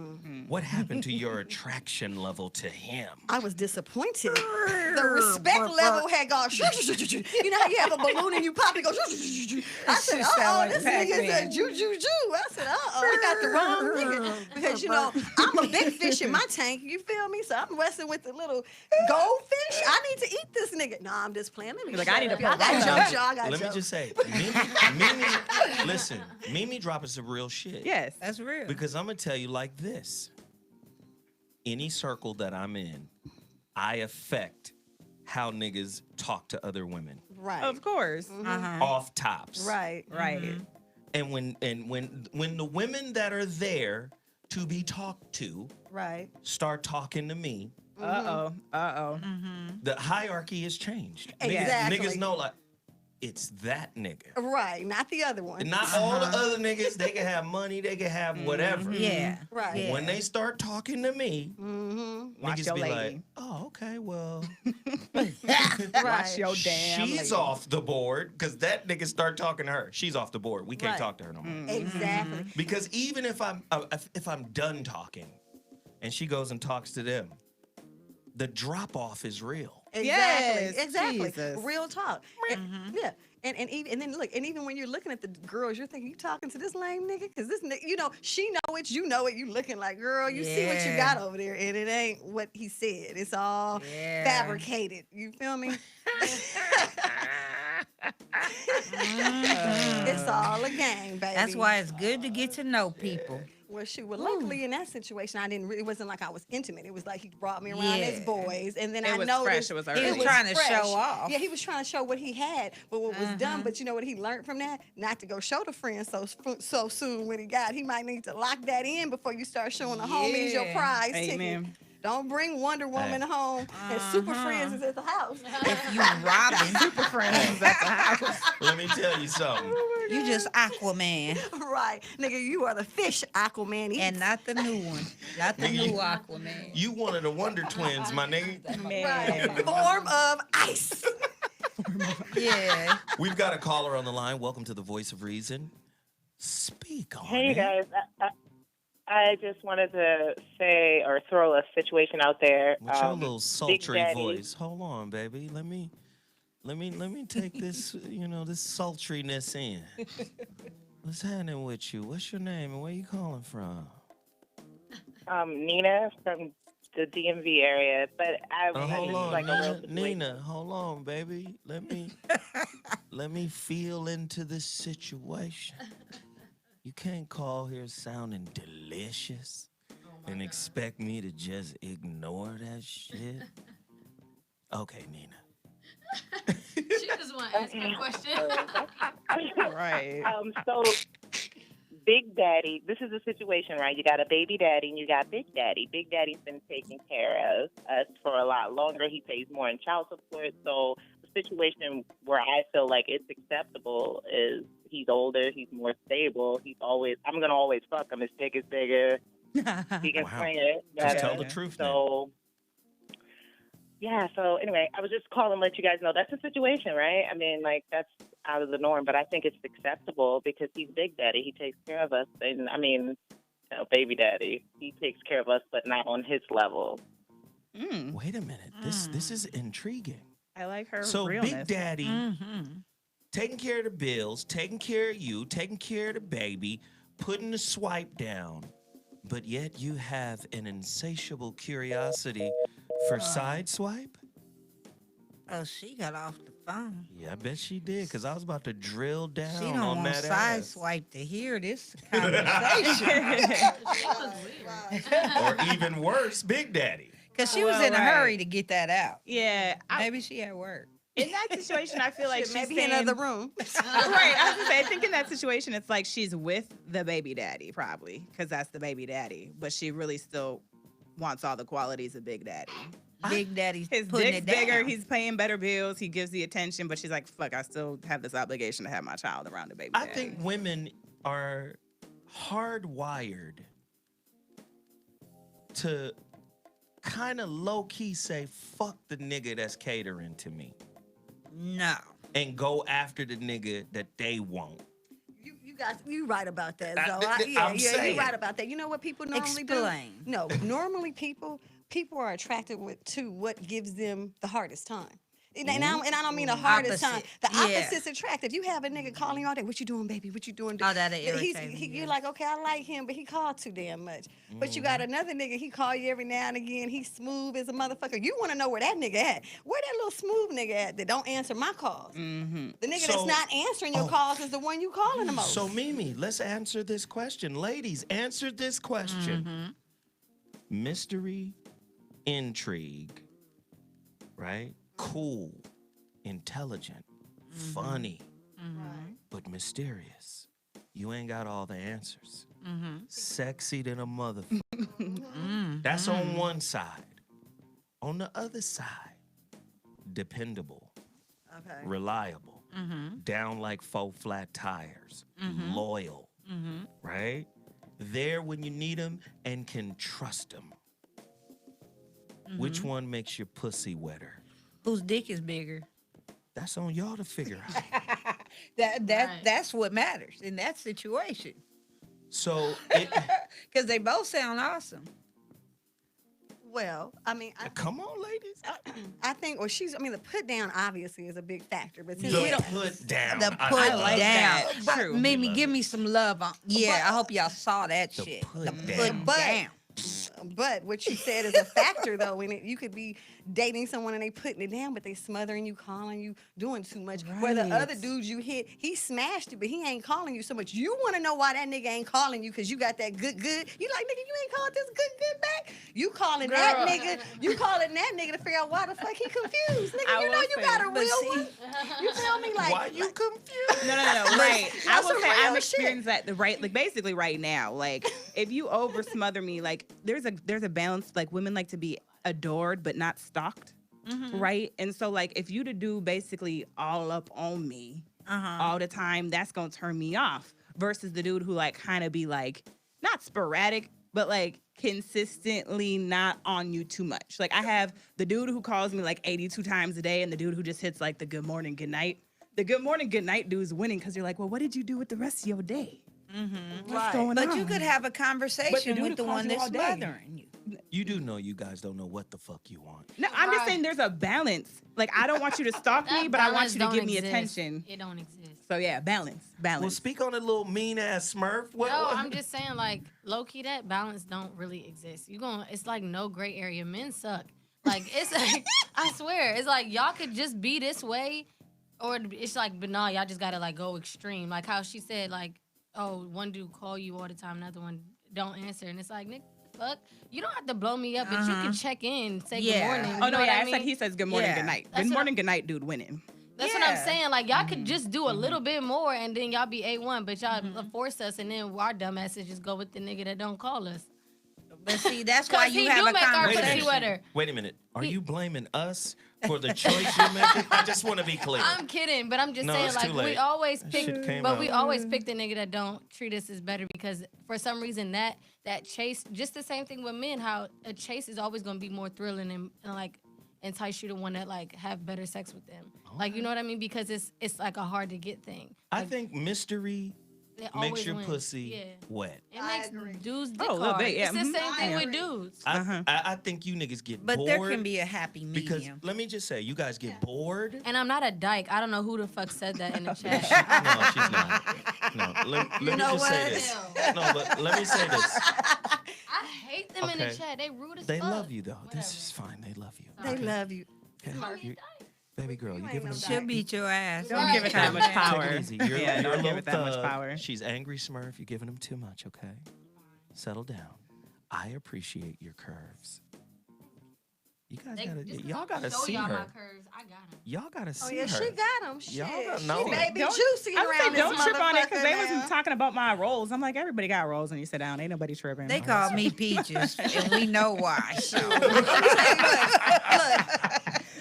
what happened to your attraction level to him? I was disappointed. The respect level had gone. You know how you have a balloon and you pop it, goes. I said, this nigga's a juju. I said, I got the wrong nigga. Because, you know, I'm a big fish in my tank. You feel me? So I'm wrestling with the little goldfish. I need to eat this nigga. No, I'm just playing. Let me like, I need to I got jokes, y'all. I got Let jokes. me just say, Mimi, listen, Mimi dropping some real shit. Yes. That's real. Because I'm going to tell you like this. Any circle that I'm in, I affect how niggas talk to other women. Right. Of course. Off tops. Right. And when the women that are there to be talked to start talking to me, the hierarchy has changed. Exactly. Niggas know like it's that nigga. Right, not the other one. Not all the other niggas, they can have money, they can have whatever. Yeah. Right. But when they start talking to me, Watch niggas your be lady. like, oh, okay, well, Watch your damn she's lady. off the board because that nigga start talking to her. She's off the board. We can't Right. talk to her no more. Exactly. Because even if I'm done talking and she goes and talks to them, the drop off is real. Yes, Exactly. Jesus. Real talk. Yeah. And then look, and even when you're looking at the girls, you're thinking, you talking to this lame nigga? Because this nigga, you know, she know it, you know it, you looking like, girl, you see what you got over there, and it ain't what he said. It's all fabricated. You feel me? It's all a game, baby. That's why it's good to get to know people. Well, shoot. Well, luckily in that situation, it wasn't like I was intimate. It was like he brought me around his boys, and then I was noticed fresh. It was He was early. trying to fresh. show off. Yeah, he was trying to show what he had, but what was done. But you know what he learned from that? Not to go show the friends so soon when he got. He might need to lock that in before you start showing the homies your prize Amen. ticket. Don't bring Wonder Woman home and Super Friends is at the house. If you robbing, Super friends at the house. Let me tell you something. you just Aquaman. Right, nigga, you are the fish Aquaman eats. And not the new one. Not the Nigga, new Aquaman. You one of the Wonder Twins, my nigga. Right. Form of ice. Yeah. We've got a caller on the line. Welcome to the Voice of Reason. Speak on Hey it. guys, I just wanted to say or throw a situation out there. With your little Big sultry Daddy- voice. Hold on, baby. Let me take this, this sultriness in. What's happening with you? What's your name and where you calling from? Nina from the DMV area, but Hold on, like a real situation. Nina. Hold on, baby. Let me feel into this situation. You can't call here sounding delicious and expect me to just ignore that shit. Okay, Nina. She just want to ask me a question. Right. So, Big Daddy, this is the situation, right? You got a baby daddy and you got Big Daddy. Big Daddy's been taking care of us for a lot longer. He pays more in child support. So the situation where I feel like it's acceptable is he's older, he's more stable. I'm going to always fuck him. His dick is bigger. He can swing it. Just tell the truth now. Yeah, so anyway, I was just calling to let you guys know that's the situation, right? I mean, like, that's out of the norm, but I think it's acceptable because he's Big Daddy. He takes care of us. And, I mean, Baby Daddy, he takes care of us, but not on his level. Wait a minute. This is intriguing. I like her So realness. Big Daddy taking care of the bills, taking care of you, taking care of the baby, putting the swipe down, but yet you have an insatiable curiosity for side swipe? Oh, she got off the phone. Yeah, I bet she did, because I was about to drill down She don't on want that side ass. swipe to hear this conversation. Or even worse, Big Daddy. Because she was in a hurry to get that out. Yeah. Maybe she at work. In that situation, I feel like she's maybe saying, in another room. Right. I was gonna say, I think in that situation, it's like she's with the baby daddy, probably, because that's the baby daddy. But she really still wants all the qualities of Big Daddy. Big Daddy's His putting dick's it down. bigger. He's paying better bills. He gives the attention, but she's like, "Fuck, I still have this obligation to have my child around the baby I daddy." think women are hardwired to kind of low-key say, fuck the nigga that's catering to me. No. And go after the nigga that they want. You right about that, I'm Zoe. saying. You right about that. You know what people normally Explain. do? No, normally people are attracted to what gives them the hardest time. And I don't mean the hardest time. The opposite's attractive. You have a nigga calling you all day. What you doing, baby? What you doing? Oh, that'll irritate me. You're like, okay, I like him, but he called too damn much. But you got another nigga, he call you every now and again. He's smooth as a motherfucker. You want to know where that nigga at? Where that little smooth nigga at that don't answer my calls? Mm-hmm. The nigga that's not answering your calls is the one you calling the most. So, Mimi, let's answer this question. Ladies, answer this question. Mystery, intrigue, right? Cool, intelligent, funny, but mysterious. You ain't got all the answers. Sexy than a motherfucker. That's on one side. On the other side, dependable, reliable, down like 4 flat tires, loyal, right? There when you need them and can trust them. Which one makes your pussy wetter? Whose dick is bigger? That's on y'all to figure out. That's what matters in that situation. So, because they both sound awesome. Well, I mean, come on, ladies. I think, the put down obviously is a big factor, but since The we don't put down. The put I like down. that. True. Mimi, give me some love on. Yeah, I hope y'all saw that shit. The put down. But what you said is a factor, though. And you could be dating someone and they putting it down, but they smothering you, calling you, doing too much. Where the other dudes you hit, he smashed you, but he ain't calling you so much. You want to know why that nigga ain't calling you because you got that good. You like, nigga, you ain't called this good back. You calling that nigga. You calling that nigga to figure out why the fuck he confused. Nigga, you know you got a real one. You feel me? Like, why you confused? No, right. I will say I'm real experiencing that basically right now. Like, if you over smother me, like there's a balance. Like, women like to be adored but not stalked, right? And so, like, if you to do basically all up on me all the time, that's gonna turn me off. Versus the dude who like kind of be like not sporadic, but like consistently not on you too much. Like, I have the dude who calls me like 82 times a day, and the dude who just hits like the good morning, good night. The good morning, good night dude's winning because you're like, well, what did you do with the rest of your day? What's going But on? you could have a conversation with the one that's bothering you. You do know you guys don't know what the fuck you want. No, I'm just saying there's a balance. Like, I don't want you to stalk me, but I want you to give me exist. attention. It don't exist. So yeah, balance. Well, speak on a little mean ass Smurf. No, I'm just saying, like, low key, that balance don't really exist. It's like no gray area. Men suck. Like, it's like, I swear, it's like y'all could just be this way, or it's like, but no, y'all just gotta like go extreme. Like how she said, like, oh, one dude call you all the time, another one don't answer, and it's like, nigga, fuck, you don't have to blow me up, but you can check in, say good morning. Oh no, yeah, I said he says good morning, good night. Good morning, good night, dude, winning. That's what I'm saying. Like, y'all could just do a little bit more, and then y'all be A1, but y'all force us, and then our dumbasses just go with the nigga that don't call us. But see, that's why you have a conversation. Wait a minute. Are you blaming us for the choice you're making? I just want to be clear. I'm kidding, but I'm just saying, like, we always pick the nigga that don't treat us as better, because for some reason that chase, just the same thing with men, how a chase is always gonna be more thrilling and like entice you to want to like have better sex with them. Like, you know what I mean? Because it's like a hard to get thing. I think mystery It makes always your wins. pussy wet. It makes dudes dick Oh, a little hard. bit, yeah. It's the same thing I with agree. dudes. I think you niggas get But bored. there can be a happy Because medium. let me just say, you guys get bored. And I'm not a dyke. I don't know who the fuck said that in the chat. No, she's not. No, let me just say this. No, but let me say this. I hate them in the chat. They rude as They fuck. love you though. This is fine. They love you. They love you. Okay. Baby girl, you giving them She'll beat your ass. Don't give it that much power. Take it easy. You're, Yeah, you're don't a give little it that much thug. power. She's angry Smurf. You're giving them too much, okay? Settle down. I appreciate your curves. You guys y'all gotta see y'all her. my curves. I got them. Y'all gotta see Oh yeah, her. she got them. Shit, Y'all don't she know. baby Don't- juicy I was around like, this don't trip on it because they motherfucker wasn't now. talking about my roles. I'm like, everybody got roles when you sit down. Ain't nobody tripping. They call me Peaches, and we know why. So.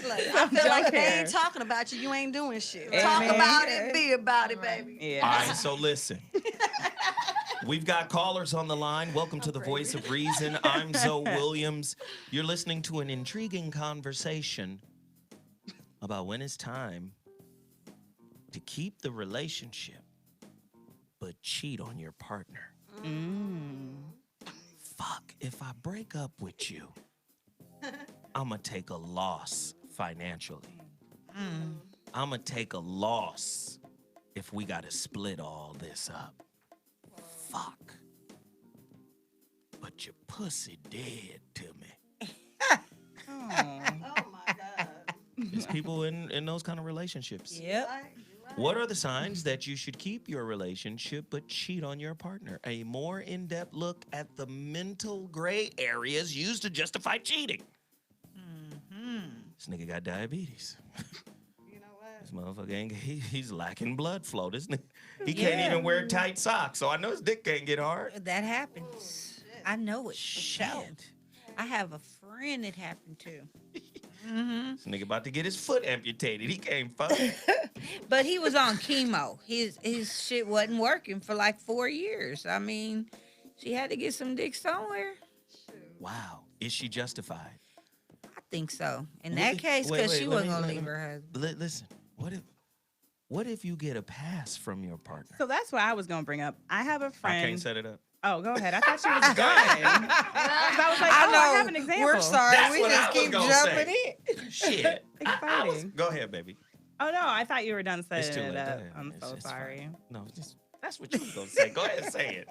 Look, I feel like if they care. ain't talking about you, you ain't doing shit. Amen. Talk about it, be about it, baby. Yeah. All right, so listen. We've got callers on the line. Welcome to the Voice of Reason. I'm Zoe Williams. You're listening to an intriguing conversation about when it's time to keep the relationship but cheat on your partner. Fuck, if I break up with you, I'm going to take a loss financially. I'm going to take a loss if we got to split all this up. Fuck. But your pussy dead to me. Oh my God. It's people in those kind of relationships. Yep. What are the signs that you should keep your relationship but cheat on your partner? A more in-depth look at the mental gray areas used to justify cheating. This nigga got diabetes. You know what? This motherfucker he's lacking blood flow. This nigga, he can't even wear tight socks, so I know his dick can't get hard. That happens. I know it. Shit. I have a friend it happened to. This nigga about to get his foot amputated. He can't fuck. But he was on chemo. His shit wasn't working for like 4 years. I mean, she had to get some dick somewhere. Wow. Is she justified? I think so. In that case, because she wasn't gonna leave her husband. Listen, what if you get a pass from your partner? So that's what I was gonna bring up. I have a friend. I can't set it up. Oh, go ahead. I thought she was done. I was like, I oh, know. I have an example. We're sorry. That's We what just I was keep gonna jumping say. in. Shit. Exciting. Go ahead, baby. Oh no, I thought you were done It's too setting it late. Go up. ahead. I'm so It's sorry. fine. No, that's what you was gonna say. Go ahead and say it.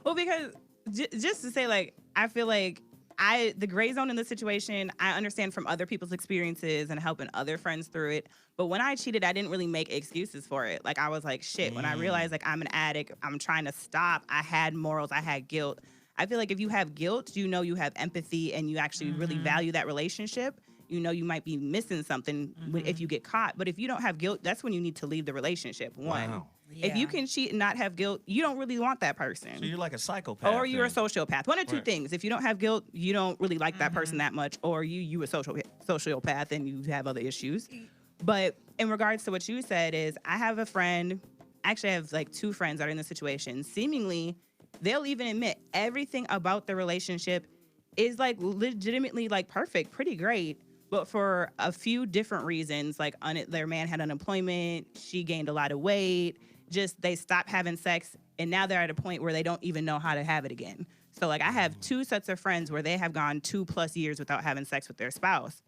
Well, because just to say, like, I feel like the gray zone in this situation, I understand from other people's experiences and helping other friends through it. But when I cheated, I didn't really make excuses for it. Like, I was like, shit, when I realized, like, I'm an addict, I'm trying to stop, I had morals, I had guilt. I feel like if you have guilt, you know you have empathy and you actually really value that relationship. You know you might be missing something if you get caught. But if you don't have guilt, that's when you need to leave the relationship. One. Wow. If you can cheat and not have guilt, you don't really want that person. So you're like a psychopath. Or you're a then. sociopath. One or two Right. things. If you don't have guilt, you don't really like that person that much, or you a sociopath and you have other issues. But in regards to what you said is, I have a friend, actually I have like two friends that are in this situation. Seemingly, they'll even admit everything about the relationship is like legitimately like perfect, pretty great. But for a few different reasons, like their man had unemployment, she gained a lot of weight, just they stopped having sex, and now they're at a point where they don't even know how to have it again. So like I have two sets of friends where they have gone 2+ years without having sex with their spouse.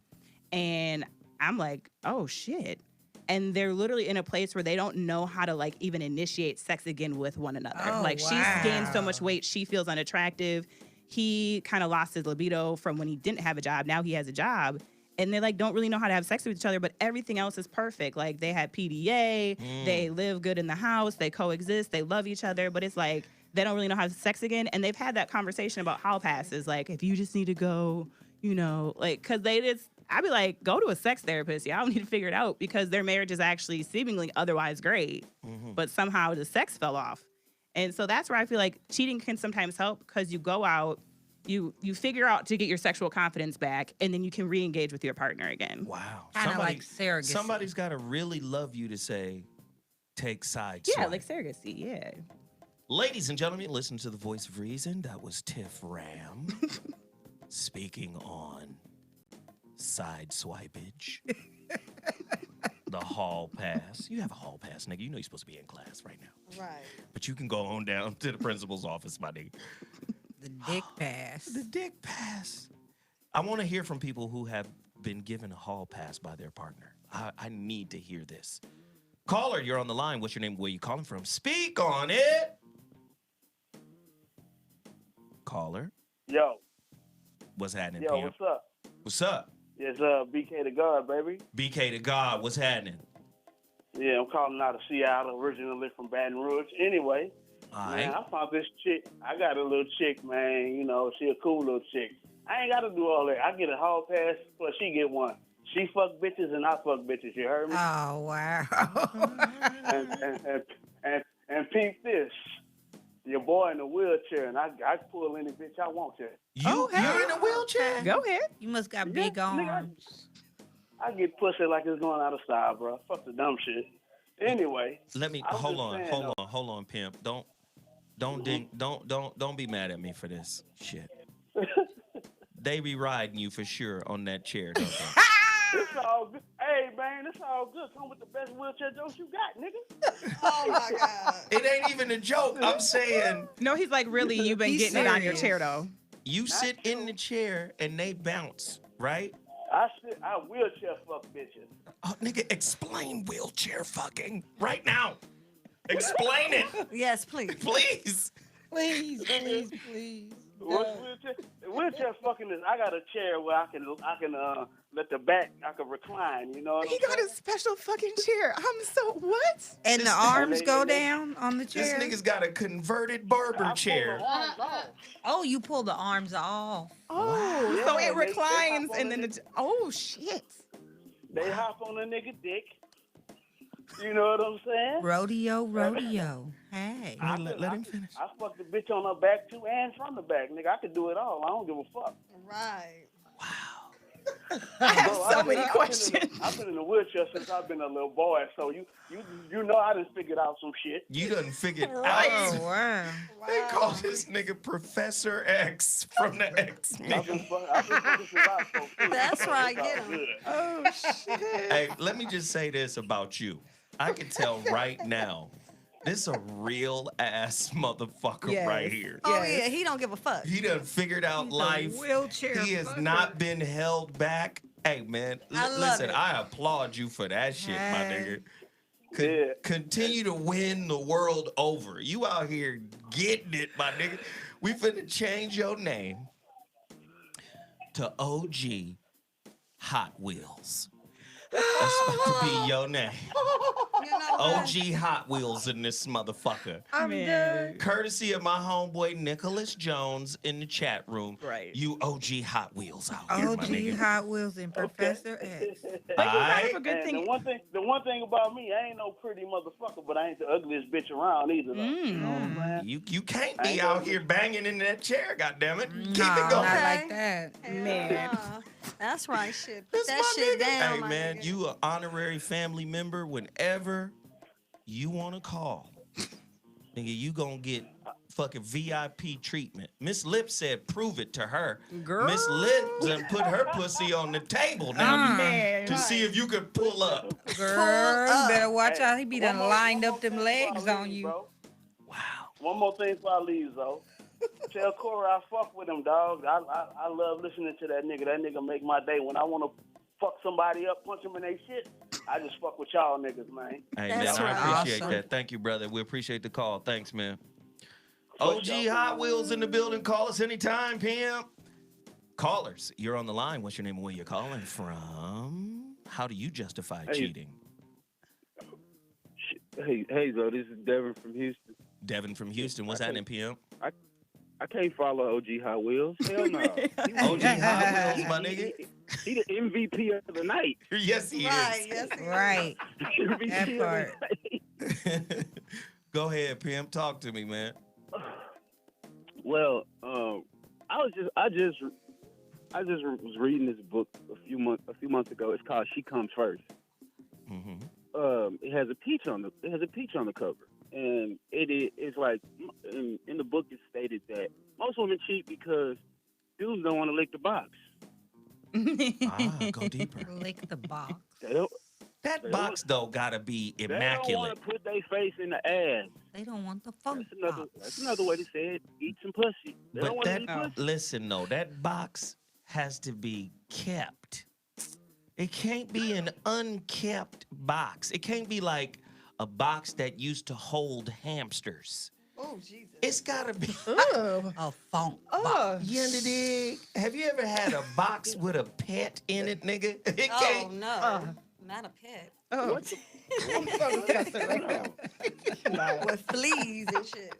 And I'm like, oh shit. And they're literally in a place where they don't know how to like even initiate sex again with one another. Oh, like she's gained so much weight, she feels unattractive. He kind of lost his libido from when he didn't have a job. Now he has a job. And they like don't really know how to have sex with each other, but everything else is perfect. Like they had PDA, they live good in the house, they coexist, they love each other, but it's like they don't really know how to have sex again. And they've had that conversation about hall passes, like if you just need to go, you know, like because I'd be like, go to a sex therapist. Y'all need to figure it out because their marriage is actually seemingly otherwise great, but somehow the sex fell off. And so that's where I feel like cheating can sometimes help because you go out. You figure out to get your sexual confidence back, and then you can re-engage with your partner again. Wow. Kind of like surrogacy. Somebody's got to really love you to say, take sides. Yeah, like surrogacy, yeah. Ladies and gentlemen, listen to the voice of reason. That was Tiff Ram speaking on side swipage. the hall pass. You have a hall pass, nigga. You know you're supposed to be in class right now. Right. But you can go on down to the principal's office, my nigga. The dick pass. The dick pass. I want to hear from people who have been given a hall pass by their partner. I need to hear this. Caller, you're on the line. What's your name? Where you calling from? Speak on it. Caller. Yo. What's happening, Yo, Pam? what's up? What's up? It's BK to God, baby. BK to God. What's happening? Yeah, I'm calling out of Seattle, originally from Baton Rouge. Anyway, All man, right. I found this chick. I got a little chick, man. You know, she a cool little chick. I ain't got to do all that. I get a hall pass, plus she get one. She fuck bitches and I fuck bitches. You heard me? Oh, wow. and peep this. Your boy in a wheelchair, and I pull any bitch I want to. You're in a wheelchair? Go ahead. You must got big arms. I get pussy like it's going out of style, bro. Fuck the dumb shit. Anyway. Let me I was hold just on, saying, hold on, pimp. Don't be mad at me for this shit. They be riding you for sure on that chair, don't they? It's all good. Hey, man, it's all good. Come with the best wheelchair jokes you got, nigga. Oh my God. It ain't even a joke. I'm saying No, he's like, really, you've been He's getting it on your serious. chair, though. you sit in the chair and they bounce, right? I wheelchair fuck bitches. Oh, nigga, explain wheelchair fucking right now. Explain it, Yes, please. please. Please, please, please. What's wheelchair fucking is I got a chair where I can let the back, I can recline, you know what He I'm got saying? a special fucking chair. I'm so, what? And the arms go down on the This chair? nigga's got a converted barber chair. Oh, you pull the arms off. Oh, Wow. so Yeah, it they reclines hop on and then oh, shit. They hop on a nigga dick. You know what I'm saying? Rodeo. Hey. Let him finish. I fucked the bitch on her back too and from the back, nigga. I could do it all. I don't give a fuck. Right. I have Bro, so many questions. I've been in a wheelchair since I've been a little boy, so you know I done figured out some shit. You done figured Oh, out. wow. They call this nigga Professor X from the X-Men. I've been fucking since I was 14. That's so right, it's all get 'em. good. Oh, shit. Hey, let me just say this about you. I can tell right now, this a real ass motherfucker Yes. right here. Oh Yes. yeah, he don't give a fuck. He done figured out He's a life. wheelchair He has fucker. not been held back. Hey, man, I love listen, it. I applaud you for that shit, my Hey. nigga. Yeah. Continue to win the world over. You out here getting it, my nigga. We finna change your name to OG Hot Wheels. That's about to be your name. You know what? OG Hot Wheels in this motherfucker. I'm done. Courtesy of my homeboy Nicholas Jones in the chat room. Right. You OG Hot Wheels out here, my OG nigga. Hot Wheels and Professor X. But you brought Aight. up a good And thing. the one thing about me, I ain't no pretty motherfucker, but I ain't the ugliest bitch around either. Though. You know what I'm saying? You can't I be ain't out gonna- here banging in that chair, goddammit. Keep Nah, it going. not Okay. like that. Hell Man. nah. That's right, shit. Put This that my shit nigga. down, Hey my man, nigga. you an honorary family member whenever you want to call. Nigga, you gonna get fucking VIP treatment. Miss Lip said prove it to her. Girl. Miss Lip done put her pussy on the table now Man. to see if you can pull up. Girl, you better watch Hey, out. He be done one lined more up them thing legs before I on leave, you. Bro. Wow. One more thing before I leave, though. Tell Corey I fuck with him, dog. I love listening to that nigga. That nigga make my day. When I want to fuck somebody up, punch them in their shit, I just fuck with y'all niggas, man. Hey That's man, right. I appreciate Awesome. that. Thank you, brother. We appreciate the call. Thanks, man. For OG sure. Hot Wheels in the building. Call us anytime, pimp. Callers, you're on the line. What's your name and where you're calling from? How do you justify Hey. cheating? Hey, Zo, this is Devin from Houston. Devin from Houston. What's happening, pimp? I can't follow OG Hot Wheels. Hell no. OG Hot Wheels, my nigga. He the MVP of the night. Yes, he Right, is. yes, he is. Right. MVP That of part. the night. Go ahead, pimp. Talk to me, man. Well, I just was reading this book a few months ago. It's called She Comes First. Mm-hmm. It has a peach on the cover, and it's like in the book it's stated that most women cheat because dudes don't want to lick the box. Go deeper. Lick the box. They don't That box though gotta be They don't immaculate. want to put their face in the ass. They don't want the funk. That's another way to say it. Eat some pussy. They don't But want to that eat pussy. listen, no, that box has to be kept. It can't be an unkept box. It can't be like a box that used to hold hamsters. Oh, Jesus. It's gotta be a funk box. You understand? Have you ever had a box with a pet in it, nigga? It Oh, can't. no. Not a pet. Oh. What the? With fleas and shit.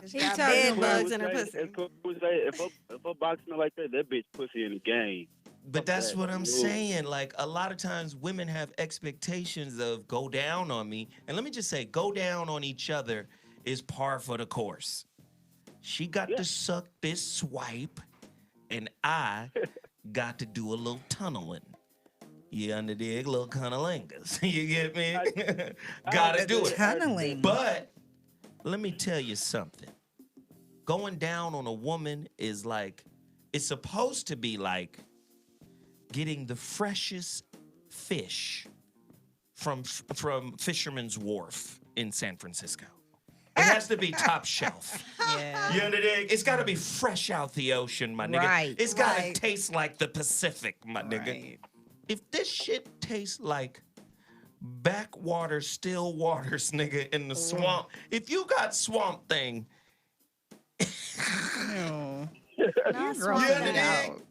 She He got talking bed about- bugs in her pussy. If a box smell like that bitch pussy in the game. But that's what I'm Ooh. saying. Like, a lot of times women have expectations of go down on me. And let me just say, go down on each other is par for the course. She got to suck this swipe, and I got to do a little tunneling. You underdig? Little cunnilingus. You get me? Gotta do it. Tunneling. But let me tell you something. Going down on a woman is like, it's supposed to be like getting the freshest fish from Fisherman's Wharf in San Francisco. It has to be top shelf. Yeah. You understand? It's got to be fresh out the ocean, my nigga. Right. It's got to Right. taste like the Pacific, my nigga. Right. If this shit tastes like backwater, still waters, nigga, in the swamp, if you got Swamp Thing, No. Not Girl, swamp yeah, cut it thing. out.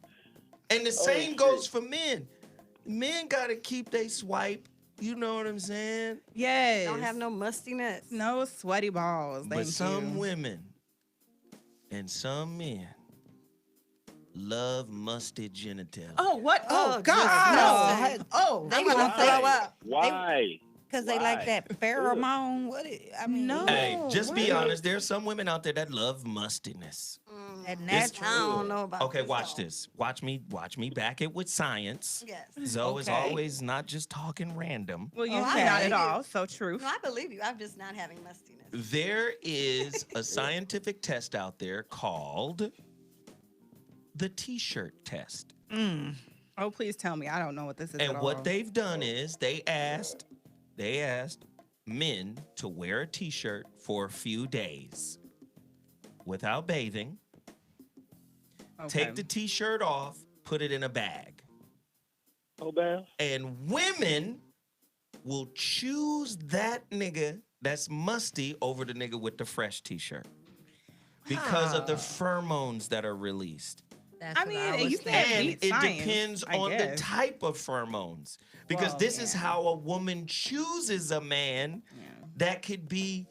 and the same goes for men. Men got to keep they swipe. You know what I'm saying? Yes. Don't have no mustiness. No sweaty balls. But Thank some you. women and some men love musty genitalia. Oh, what? Oh, Oh, God. Jesus. No. Oh, They want to throw up. Why? Because they like that pheromone. I mean, No. Hey, just be what? honest. There's some women out there that love mustiness. that It's natural. I don't know about Okay, this, watch though. this. Watch me back it with science. Yes. Zoe is Okay. always not just talking random. Well, you Oh, I not believe at you. all. So true. No, I believe you. I'm just not having mustiness. There is a scientific test out there called the T-shirt test. Oh, please tell me. I don't know what this is. And at what all. they've done is they asked men to wear a T-shirt for a few days without bathing. Okay. Take the T-shirt off, put it in a bag. Oh, bad. And women will choose that nigga that's musty over the nigga with the fresh T-shirt because of the pheromones that are released. That's I what mean, was you thinking. can't And beat it science, depends I on the guess. type of pheromones. Because Well, this is how a woman chooses a man that could be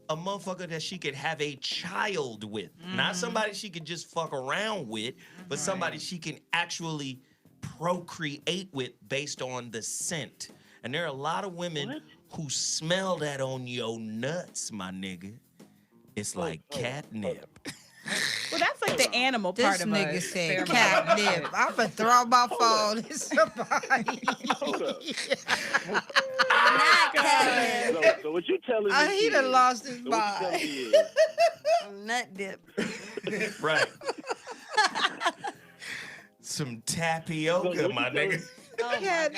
a motherfucker that she could have a child with. Not somebody she could just fuck around with, but somebody she can actually procreate with based on the scent. And there are a lot of women who smell that on your nuts, my nigga. It's like catnip. Well, that's like the animal This part of nigga us. said catnip. I'm going to throw my phone at somebody. Not catnip. So what you telling me? He done lost his so what you telling mind. me is, Nut dip. Right. Some tapioca, my nigga. Oh my God.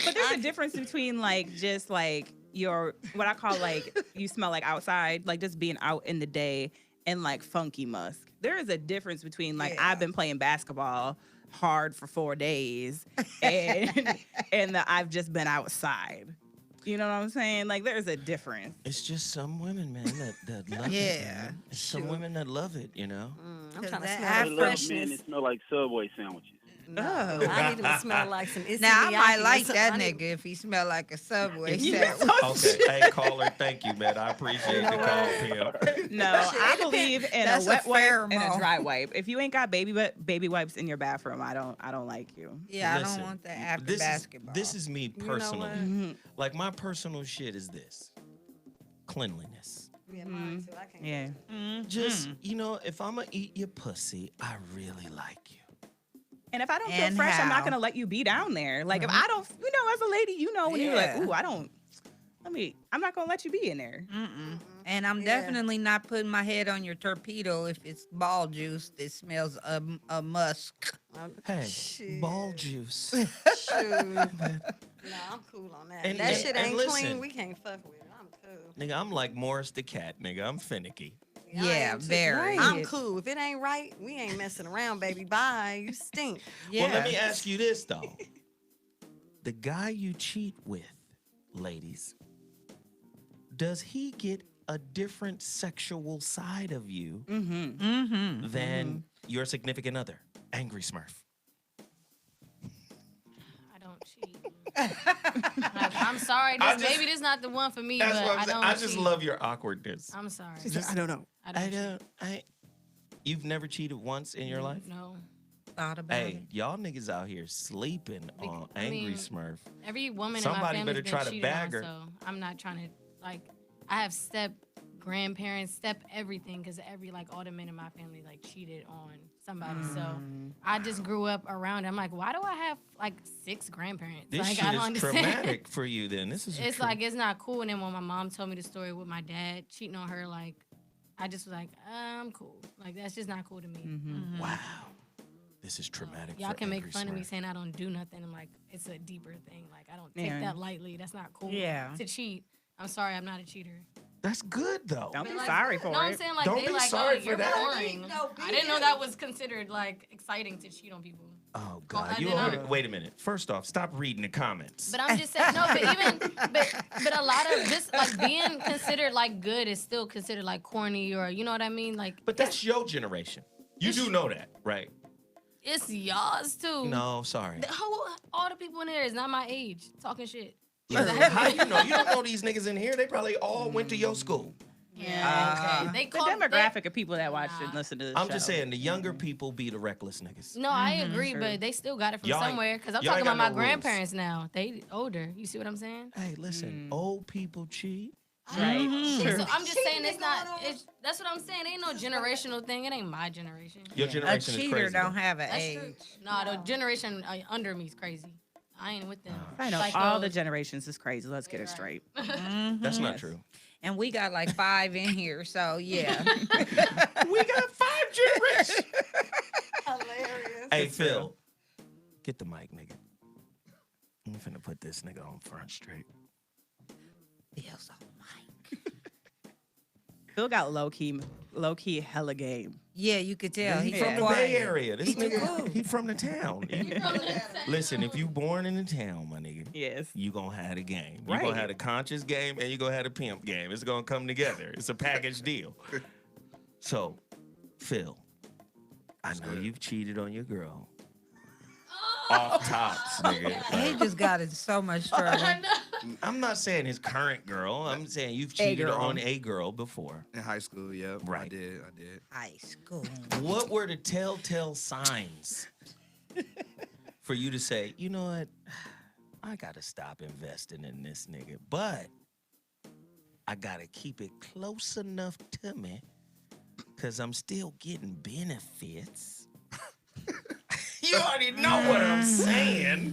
But there's a difference between like just like your what I call like you smell like outside, like just being out in the day, and like funky musk. There is a difference between like I've been playing basketball hard for 4 days and that I've just been outside. You know what I'm saying? Like there's a difference. It's just some women, man, that love it. Man. It's some women that love it, you know? I'm trying to that smell I the love men freshness. that smell like Subway sandwiches. No, I need them to smell like some Issey Now, I might Miyake or like something. that I need- nigga if he smell like a Subway Yeah. sandwich. Okay, hey, caller, thank you, man. I appreciate the call, Pimp. No, I believe in That's a a wet wipe and a pheromone. dry wipe. If you ain't got baby wipes in your bathroom, I don't like you. Yeah, I Listen, don't want that after this basketball. This is me know personally. what? Like, my personal shit is this. Cleanliness. Yeah, mine too. I can't. Yeah. Just, you know, if I'm going to eat your pussy, I really like you. And if I don't feel And fresh, I'm how? not gonna let you be down there. Like if I don't, you know, as a lady, you know when you're like, Yeah. ooh, I'm not gonna let you be in there. And I'm definitely not putting my head on your torpedo if it's ball juice that smells a musk. Hey, Shit. ball juice. Shoot. No, I'm cool on that. And- that and- shit and ain't listen. clean. We can't fuck with it. I'm cool. Nigga, I'm like Morris the cat, nigga. I'm finicky. I Yeah, ain't too- very. I'm cool. If it ain't right, we ain't messing around, baby. Bye. You stink. Well, let me ask you this, though. The guy you cheat with, ladies, does he get a different sexual side of you than your significant other? Angry Smurf. I don't cheat. Like, I'm sorry. Maybe this is not the one for me, but That's what I'm I saying. don't I just cheat. love your awkwardness. I'm sorry. Just- I don't know. I don't cheat. You've never cheated once in your life? No. Thought about Hey, y'all niggas out here sleeping on Angry Smurf. Every woman Somebody in my better family's try been to cheated bag on, her. so I'm not trying to, like, I have step grandparents, step everything, because all the men in my family, like, cheated on somebody. So I just grew up around it. I'm like, why do I have, like, 6 grandparents? This like, shit I don't is understand. traumatic for you then. This is It's like, it's not cool. And then when my mom told me the story with my dad cheating on her, like, I just was like, I'm cool. Like, that's just not cool to me. Wow. This is traumatic. Y'all for can make Angry fun of me Smurf. saying I don't do nothing. I'm like, it's a deeper thing. Like, I don't take Yeah. that lightly. That's not cool. Yeah. To cheat. I'm sorry, I'm not a cheater. That's good though. Don't be Like, sorry for no, it. I'm saying like Don't they be like, sorry oh, for you're that. boring. I didn't know that was considered like exciting to cheat on people. Oh God! I You didn't already, know. wait a minute. First off, stop reading the comments. But I'm just saying, no, but even, but a lot of just like being considered like good is still considered like corny or you know what I mean? Like, But that's your generation. You do know that, right? it's y'all's too. No, sorry. All the people in here is not my age talking shit. How you know? You don't know these niggas in here. They probably all went to your school. Yeah, okay. The demographic of people that watch and listen to this I'm show. just saying, the younger people be the reckless niggas. No, I agree, but they still got it from Y'all ain't- somewhere. Because I'm y'all talking ain't about got my no rules. grandparents now. They older. You see what I'm saying? Hey, listen, old people cheat. Right. So I'm just saying it's not. That's what I'm saying. It ain't no generational thing. It ain't my generation. Your A generation is cheater crazy. don't though. have an That's age. true. Nah, the generation under me is crazy. I ain't with them. I know Like all the those- generations is crazy. Let's get it straight. That's not true. And we got like 5 in here, so yeah. We got 5 generations. Hilarious. Hey, Phil, get the mic, nigga. I'm finna put this nigga on Front Street. Feels on mic. Phil got low key hella game. Yeah, you could tell. He He's from the quiet. Bay Area. This He too nigga, cool. he from the town. Listen, if you born in the town, my nigga, Yes. you gonna have the game. You Right. gonna have the conscious game and you gonna have the pimp game. It's gonna come together. It's a package deal. So, Phil, I know you've cheated on your girl. Off tops, nigga. He Like, just got in so much trouble. I'm not saying his current girl. I'm saying you've A cheated girl. on a girl before. In high school, yeah. Right. I did. High school. What were the telltale signs for you to say, you know what? I gotta stop investing in this nigga, but I gotta keep it close enough to me because I'm still getting benefits. You already know what I'm saying.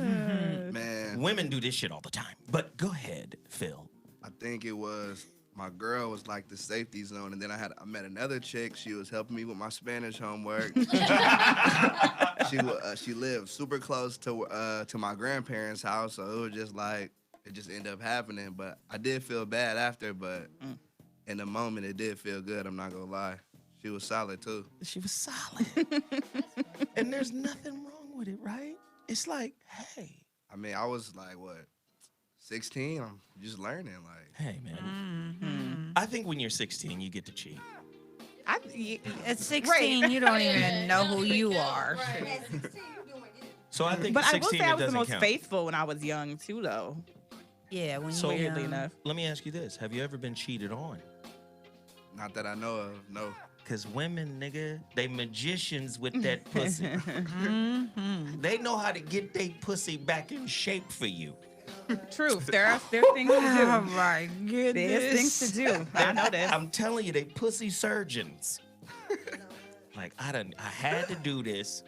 Man, Women do this shit all the time. But go ahead, Phil. I think it was my girl was like the safety zone, and then I met another chick. She was helping me with my Spanish homework. She lived super close to my grandparents' house, so it was just like it just ended up happening. But I did feel bad after, but in the moment it did feel good. I'm not gonna lie. She was solid too. She was solid. And there's nothing wrong with it, right? It's like, hey. I mean, I was like, what, 16? I'm just learning. Like, Hey, man. I think when you're 16, you get to cheat. At 16, you don't even know who you are. So I think But at I will 16, say I it was the doesn't most count. faithful when I was young too, though. Yeah, when So you Weirdly enough. let me ask you this. Have you ever been cheated on? not that I know of, no. Because women, nigga, they magicians with that pussy. They know how to get their pussy back in shape for you. Truth. There are things to do. Oh my goodness. There's things to do. I know this. I'm telling you, they pussy surgeons. Like, I had to do this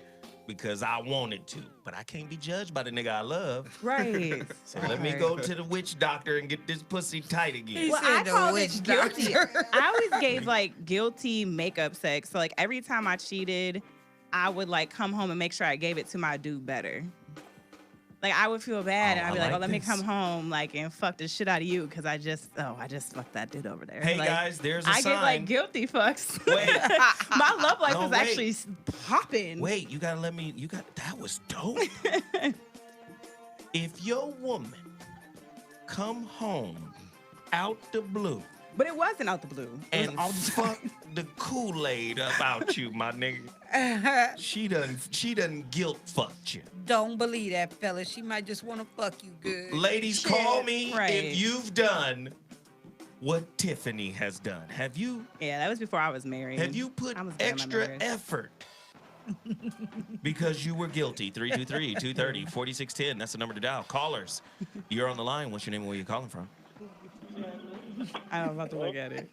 because I wanted to, but I can't be judged by the nigga I love. Right. So let me go to the witch doctor and get this pussy tight again. Well, I the called witch it guilty. doctor. I always gave like guilty makeup sex. So like every time I cheated, I would like come home and make sure I gave it to my dude better. Like I would feel bad, and I'd be like, like "Oh, let me this. come home, like, and fuck the shit out of you, because I just fucked that dude over there." Hey like, guys, there's a I sign. get like guilty fucks. Wait. My love life No, is wait. actually popping. Wait, you gotta let me. That was dope. If your woman come home out the blue. But it wasn't out the blue. It was And all the fuck time. the Kool-Aid about you, my nigga. She done guilt fucked you. Don't believe that, fella. She might just want to fuck you good. Ladies, Shit. call me Right. if you've done what Tiffany has done. Have you? Yeah, that was before I was married. Have you put I was good in my extra marriage. effort? Because you were guilty. 323-230-4610. That's the number to dial. Callers, you're on the line. What's your name and where you calling from? I'm about to look at it.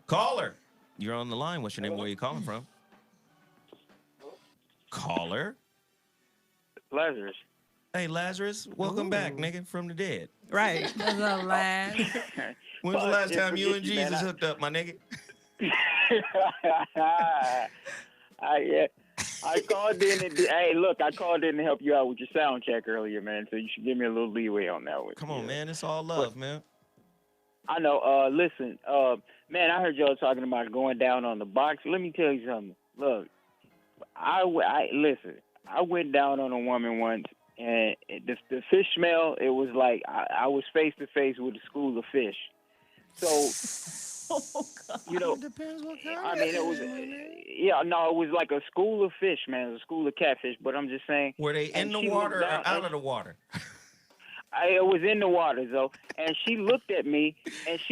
Caller, you're on the line. What's your name and where you calling from? Caller. Lazarus. Hey, Lazarus. Welcome back, nigga, from the dead. Right. What's up, lad? When's the last time you and forget you, man. Jesus hooked up, my nigga? I called in. Hey, look, I called in to help you out with your sound check earlier, man. So you should give me a little leeway on that one. Come on, man. It's all love, man. I know. Listen, man, I heard y'all talking about going down on the box. Let me tell you something. Look, listen. I went down on a woman once, and the fish smell. It was like I was face to face with a school of fish. So, you know, Depends what kind. I mean, it was. It was like a school of fish, man. It was a school of catfish. But I'm just saying. Were they in the water or out of the water? It was in the water, though, and she looked at me, and I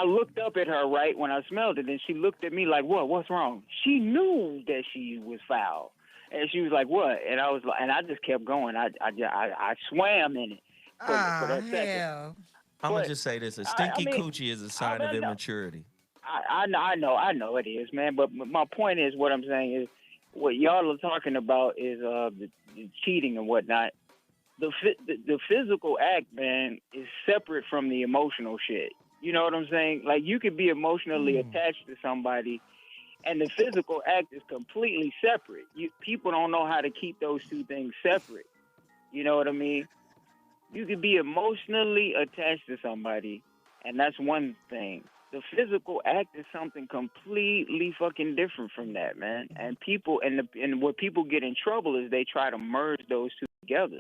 looked up at her right when I smelled it, and she looked at me like, what's wrong? She knew that she was foul, and she was like, what? And I was like, and I just kept going. I swam in it for that second. Hell. I'm gonna just say this: a stinky coochie is a sign of immaturity. I know it is, man. But my point is, what I'm saying is, what y'all are talking about is the cheating and whatnot. The physical act, man, is separate from the emotional shit. You know what I'm saying? Like, you could be emotionally attached to somebody, and the physical act is completely separate. People don't know how to keep those two things separate. You know what I mean? You could be emotionally attached to somebody, and that's one thing. The physical act is something completely fucking different from that, man. And people, and where people get in trouble is they try to merge those two together.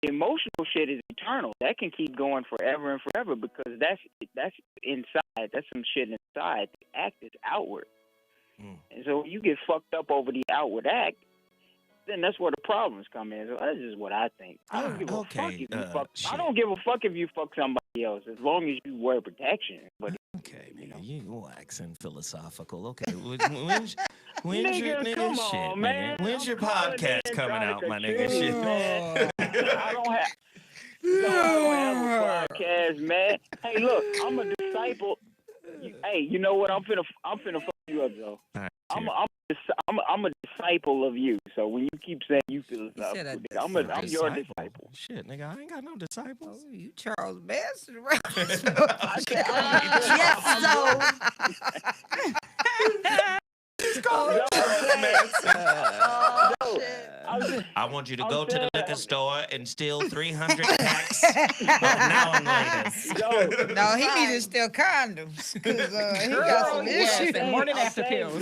The emotional shit is eternal. That can keep going forever and forever because that's inside. That's some shit inside. The act is outward. And so when you get fucked up over the outward act, then that's where the problems come in. So that's just what I think. I don't give a fuck if you fuck. I don't give a fuck if you fuck somebody else as long as you wear protection. But okay, nigga, you waxing philosophical. Okay, when's your nigga come shit, on, man? When's your podcast coming out, my nigga? Shit. I don't have a podcast, man. Hey, look, I'm a disciple. Hey, you know what? I'm finna fuck you up, though. Right, I'm a disciple of you. So when you keep saying you philosophical, I'm your disciple. Shit, nigga, I ain't got no disciples. Oh, you Charles Manson, right? I want you to go to the liquor store and steal 300 packs of now and later. No, he needs to steal condoms because he got some issues. And morning after pills.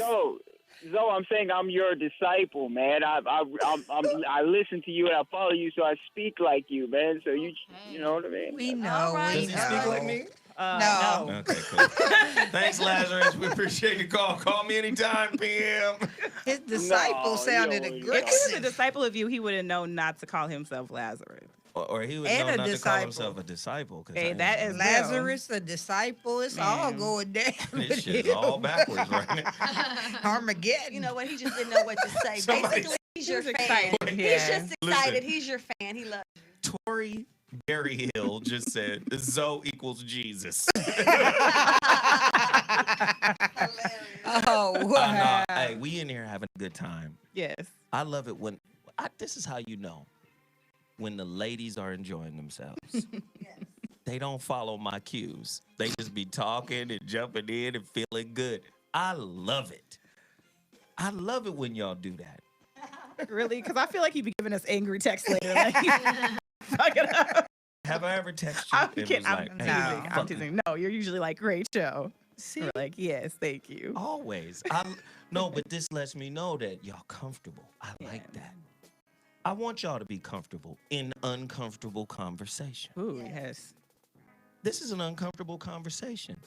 Zoe, I'm saying I'm your disciple, man. I listen to you and I follow you, so I speak like you, man. So you know what I mean? We know. Does he speak like me? No. Okay, cool. Thanks, Lazarus. We appreciate the call. Call me anytime, PM. His disciple sounded aggressive. If he was a disciple of you, he would have known not to call himself Lazarus. Or he would And know a not to call disciple. himself a disciple. Hey, that is Lazarus, a disciple. It's all going down. This shit is all backwards right now. Armageddon. You know what? He just didn't know what to say. Basically, he's your fan. excited. He's just excited. Listen. He's your fan. He loves you. Tori Berryhill just said Zoe equals Jesus. Oh, wow. Hey, we in here having a good time. Yes. I love it when this is how you know when the ladies are enjoying themselves. They don't follow my cues. They just be talking and jumping in and feeling good. I love it. I love it when y'all do that. Really? Because I feel like he'd be giving us angry texts later. Like, fuck it up. Have I ever texted I'm you? kidding. I'm Hey, teasing. fuck I'm teasing. No, you're usually like, great show. See? We're like, yes, thank you. Always. No, but this lets me know that y'all comfortable. I like that. I want y'all to be comfortable in uncomfortable conversation. Ooh, yes. This is an uncomfortable conversation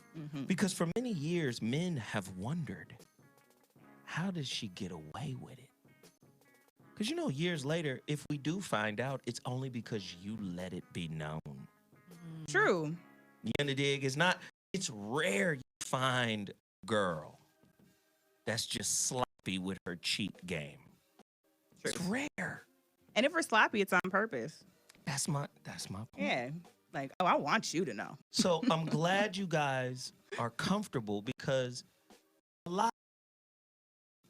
because for many years, men have wondered, how does she get away with it? Because, years later, if we do find out, it's only because you let it be known. True. You end the dig? It's rare you find a girl that's just sloppy with her cheat game. True. It's rare. And if we're sloppy, it's on purpose. That's my point. Yeah. Like, I want you to know. So I'm glad you guys are comfortable because I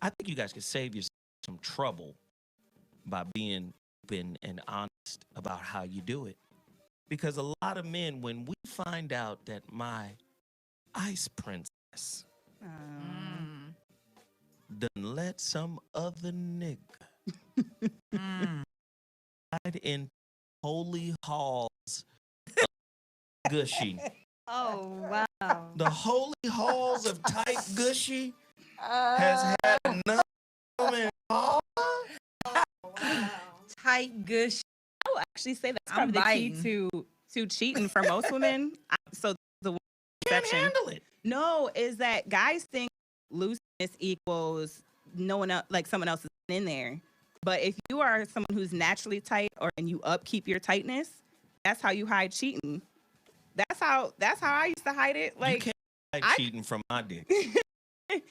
think you guys could save yourself some trouble by being open and honest about how you do it. Because a lot of men, when we find out that my ice princess done let some other nigga hide in holy halls of Gushy. Oh, wow. The holy halls of tight Gushy has had enough woman. Tight gush. I would actually say that's probably the key to cheating for most women. So the one exception. Can't handle it. No, is that guys think looseness equals no one else, like someone else is in there. But if you are someone who's naturally tight and you upkeep your tightness, that's how you hide cheating. That's how I used to hide it. Like, you can't hide cheating from my dick.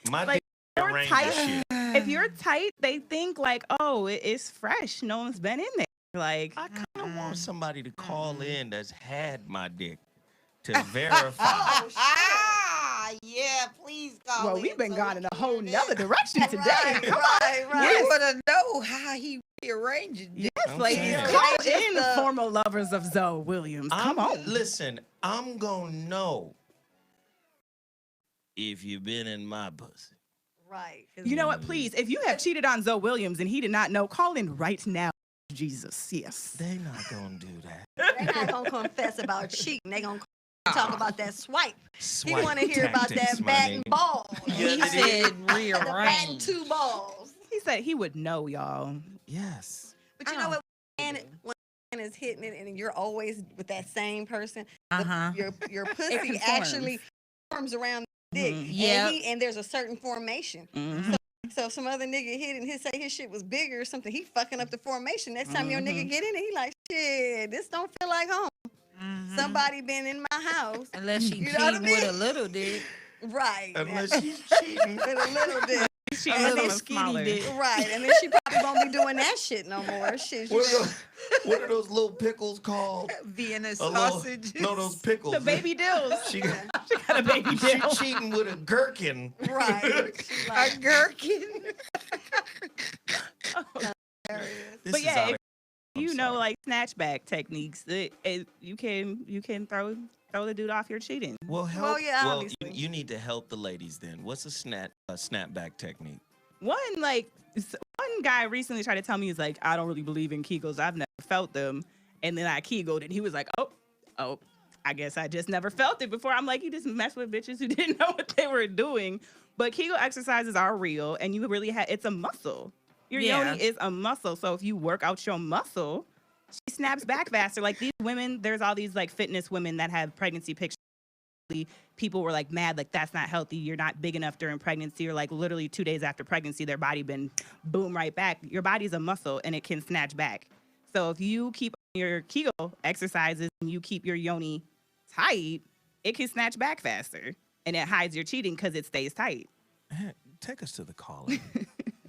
My dick arranged tight, that shit. If you're tight, they think like, oh, it's fresh. No one's been in there. Like, I kind of want somebody to call in that's had my dick to verify. Yeah, please call well, in. we've been gone in a whole nother direction today. Come on. Right. Yes. We want to know how he rearranged it. Yes, ladies, call in former lovers of Zoe Williams. Come on. Listen, I'm going to know if you've been in my pussy. Right. You know what? Please, if you have cheated on Zoe Williams and he did not know, call in right now. Jesus, yes. They're not going to do that. They're not going to confess about cheating. They're going to talk about that swipe. He Swipe want to hear about tactics, that my bat and nigga. ball. He said The bat and rearrange. 2 balls. He said he would know, y'all. Yes. But you know what? When man is hitting it and you're always with that same person, your pussy actually forms around the dick. Yeah. And there's a certain formation. So if some other nigga hit and say his shit was bigger or something, he fucking up the formation. Next time your nigga get in it, he like, shit, this don't feel like home. Somebody been in my house. Unless she You know what I cheating mean? with a little dick. Right. Unless she's cheating with a little dick. She And was then on a skinny smaller. dick. Right. And then she probably won't be doing that shit no more. Shit. What are those little pickles called? Vienna sausages. No, those pickles. The baby dills. She got a baby She dill. cheating with a gherkin. Right. A gherkin. But yeah, if you know, like snatchback techniques, you can throw the dude off your cheating. Well, help. Well, yeah, well, obviously. you need to help the ladies then. What's a snapback technique? One guy recently tried to tell me, he's like, I don't really believe in Kegels. I've never felt them. And then I Kegeled and he was like, oh, I guess I just never felt it before. I'm like, you just mess with bitches who didn't know what they were doing. But Kegel exercises are real and you really it's a muscle. Your yoni is a muscle. So if you work out your muscle, she snaps back faster. Like these women, there's all these like fitness women that have pregnancy pictures. People were like mad, like that's not healthy. You're not big enough during pregnancy, or like literally 2 days after pregnancy, their body been boom right back. Your body's a muscle and it can snatch back. So if you keep your Kegel exercises and you keep your yoni tight, it can snatch back faster and it hides your cheating because it stays tight. Take us to the caller.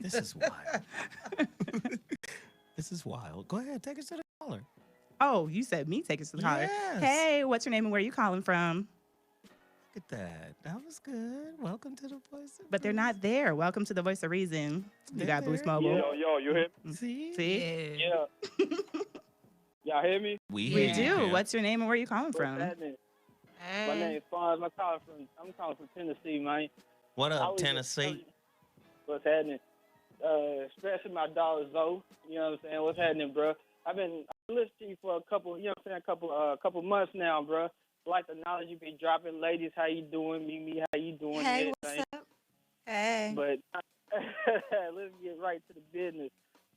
This is wild. This is wild. Go ahead, take us to the caller. Oh, you said me take us to the caller. Yes. Hey, what's your name and where are you calling from? Look at that. That was good. Welcome to the voice. But they're not there. Welcome to the Voice of Reason. You got Boost Mobile. Yo, you hear me? See? Yeah. Y'all hear me? We do. Yeah. What's your name and where are you calling from? My name is Fonz. I'm calling from Tennessee, man. What up, Tennessee? What's happening? especially my daughter Zoe. You know what I'm saying? What's happening, bro? I've been listening to you for a couple, you know what I'm saying, couple months now, bro. Like the knowledge you be dropping, ladies. How you doing? Mimi, how you doing? Hey, what's up? Hey. But let's get right to the business.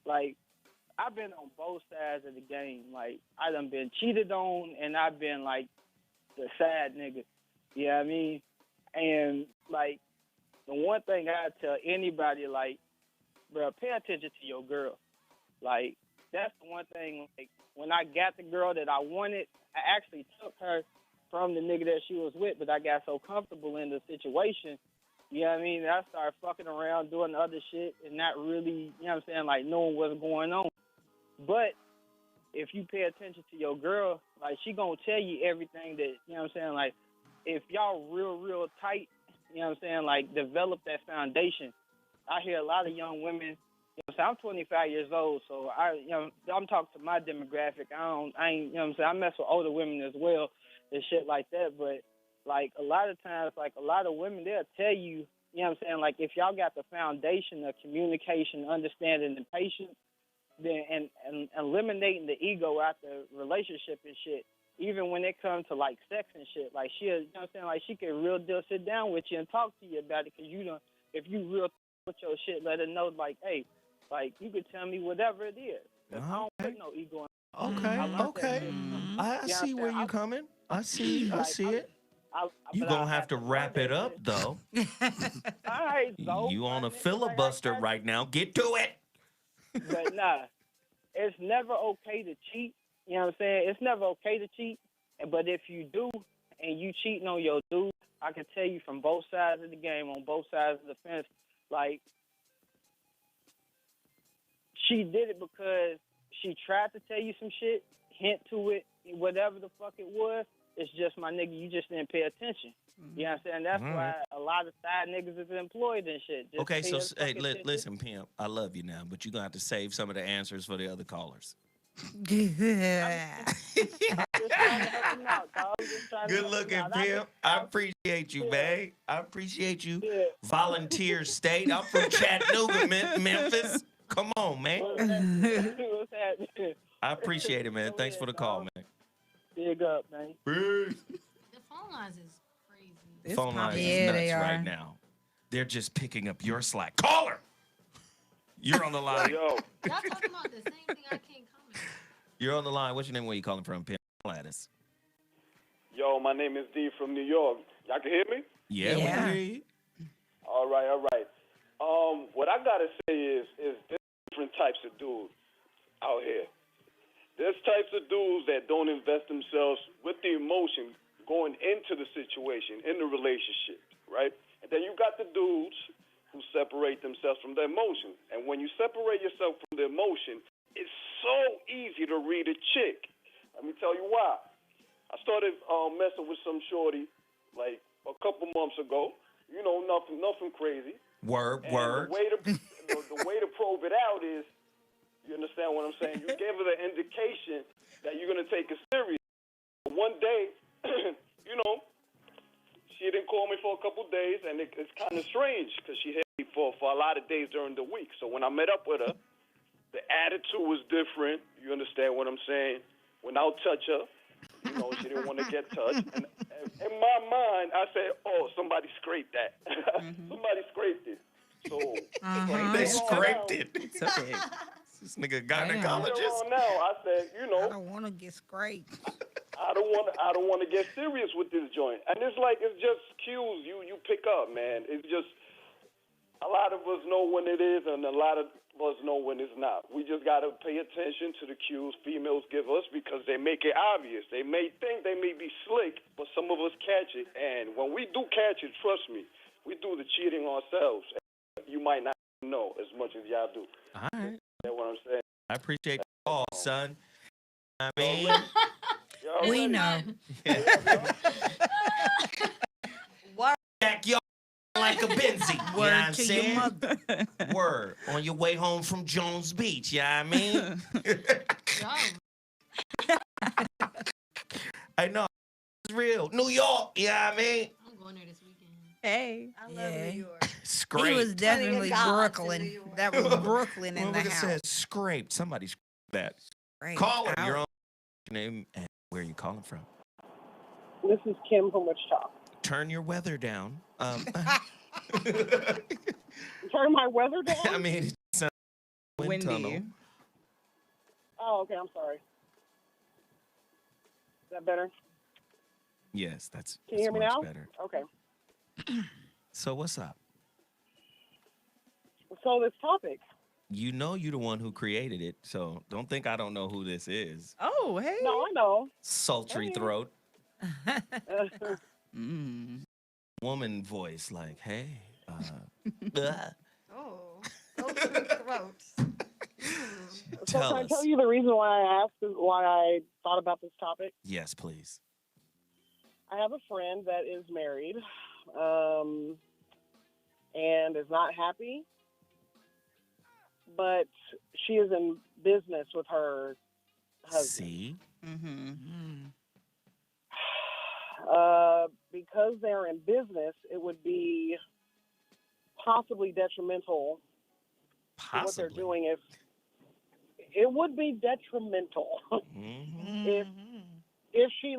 Like, I've been on both sides of the game. Like, I done been cheated on, and I've been like the sad nigga. You know what I mean? And like, the one thing I tell anybody, like, bro, pay attention to your girl. Like, that's the one thing. Like, when I got the girl that I wanted, I actually took her from the nigga that she was with, but I got so comfortable in the situation, you know what I mean? I started fucking around, doing other shit, and not really, you know what I'm saying, like, knowing what's going on. But if you pay attention to your girl, like, she gonna tell you everything that, you know what I'm saying, like, if y'all real tight, you know what I'm saying, like, develop that foundation. I hear a lot of young women, you know, so I'm 25 years old, so I'm talking to my demographic. I ain't, you know what I'm saying, I mess with older women as well and shit like that, but like a lot of times, like a lot of women, they'll tell you, you know what I'm saying, like if y'all got the foundation of communication, understanding, and patience, then and eliminating the ego out the relationship and shit, even when it comes to like sex and shit, like she, you know what I'm saying, like she can real deal sit down with you and talk to you about it, because you don't, if you real with your shit, let her know, like, hey, like you could tell me whatever it is. I don't put no ego in. Okay. I see where you coming. I see it. You gonna have to wrap it up though. All right, so you on a filibuster right now. Get to it. But nah, it's never okay to cheat. You know what I'm saying? It's never okay to cheat. But if you do and you cheating on your dude, I can tell you from both sides of the game, on both sides of the fence, like, she did it because she tried to tell you some shit, hint to it, whatever the fuck it was. It's just, my nigga, you just didn't pay attention. You know what I'm saying? That's why a lot of side niggas is employed and shit. Just okay, so hey, listen, pimp, I love you now, but you're going to have to save some of the answers for the other callers. Good looking, pimp. I appreciate you, man. I appreciate you. Yeah. Volunteer state. I'm from Chattanooga, Memphis. Come on, man. I appreciate it, man. Thanks for the call, man. Big up, man. Peace. The phone lines is crazy. The phone lines is nuts right now. They're just picking up your slack. Caller! You're on the line. Y'all talking about the same thing I can't comment. You're on the line. What's your name? Where you calling from, Pimp? Gladys. Yo, my name is D from New York. Y'all can hear me? Yeah, we can hear you. All right. What I gotta say is there's different types of dudes out here. There's types of dudes that don't invest themselves with the emotion going into the situation, in the relationship, right? And then you got the dudes who separate themselves from the emotion. And when you separate yourself from the emotion, it's so easy to read a chick. Let me tell you why. I started messing with some shorty like a couple months ago. You know, nothing crazy. Word. The way to probe it out is, you understand what I'm saying? You gave her the indication that you're going to take it serious. One day, you know, she didn't call me for a couple days, and it's kind of strange because she hit me for a lot of days during the week. So when I met up with her, the attitude was different. You understand what I'm saying? When I'll touch her, you know, she didn't want to get touched. And in my mind, I said, oh, somebody scraped that. Somebody scraped it. So they scraped it. It's okay. This nigga gynecologist. Now I said, you know, I don't want to get scraped. I don't want to get serious with this joint. And it's just cues you pick up, man. It's just a lot of us know when it is, and a lot of us know when it's not. We just gotta pay attention to the cues females give us because they make it obvious. They may think they may be slick, but some of us catch it. And when we do catch it, trust me, we do the cheating ourselves. You might not know as much as y'all do. All right. That's what I'm saying. I appreciate the call, son. I mean, we know. Back y'all like a Benzie. You know what I'm to saying? your mother. Word. On your way home from Jones Beach, you know what I mean? I know. It's real. New York, you know what I mean? I'm going there this weekend. Hey. I love New York. Scraped. He was definitely Brooklyn. That was Brooklyn in Well, the look, it house. said scraped. Somebody scraped that. Scraped Caller, out. your own name and where are you calling from? This is Kim from Wichita. Turn your weather down. Turn my weather down? I mean, it sounds wind tunnel. Windy. Oh, okay, I'm sorry. Is that better? Yes, that's Can you hear me much now? better. Okay. So what's up? So this topic. You know you're the one who created it, so don't think I don't know who this is. Oh, hey. No, I know. Sultry Hey. throat. Woman voice like, hey. Oh, sultry throats. So can I tell you the reason why I asked, why I thought about this topic? Yes, please. I have a friend that is married and is not happy, but she is in business with her husband. See? Because they're in business, it would be possibly detrimental to what they're doing. If it would be detrimental if she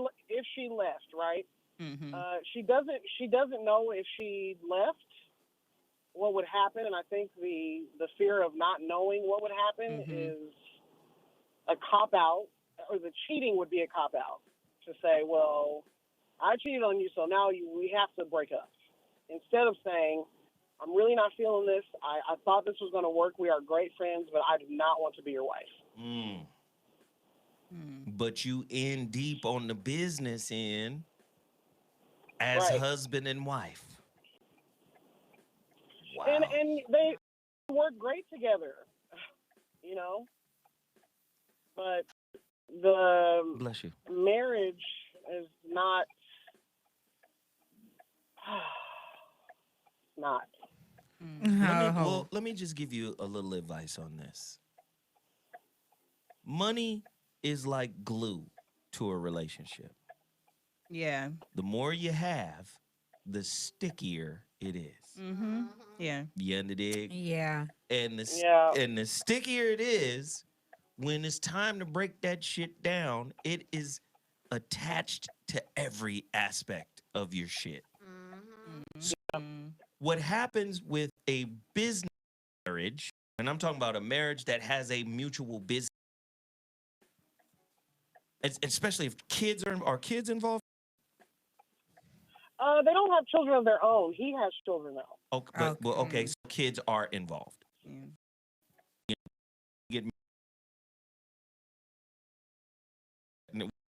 left, right? She doesn't know if she left what would happen, and I think the fear of not knowing what would happen is a cop out, or the cheating would be a cop out to say, well, I cheated on you, so now we have to break up. Instead of saying, I'm really not feeling this. I thought this was going to work. We are great friends, but I do not want to be your wife. But you in deep on the business end as husband and wife. Wow. And they work great together, you know. But the Bless you. marriage is not. Not. Let me just give you a little advice on this. Money is like glue to a relationship. Yeah. The more you have, the stickier it is. Yeah. You under dig? Yeah. And the stickier it is, when it's time to break that shit down, it is attached to every aspect of your shit. So what happens with a business marriage, and I'm talking about a marriage that has a mutual business, especially if kids are kids involved? They don't have children of their own. He has children now. Okay, so kids are involved. You get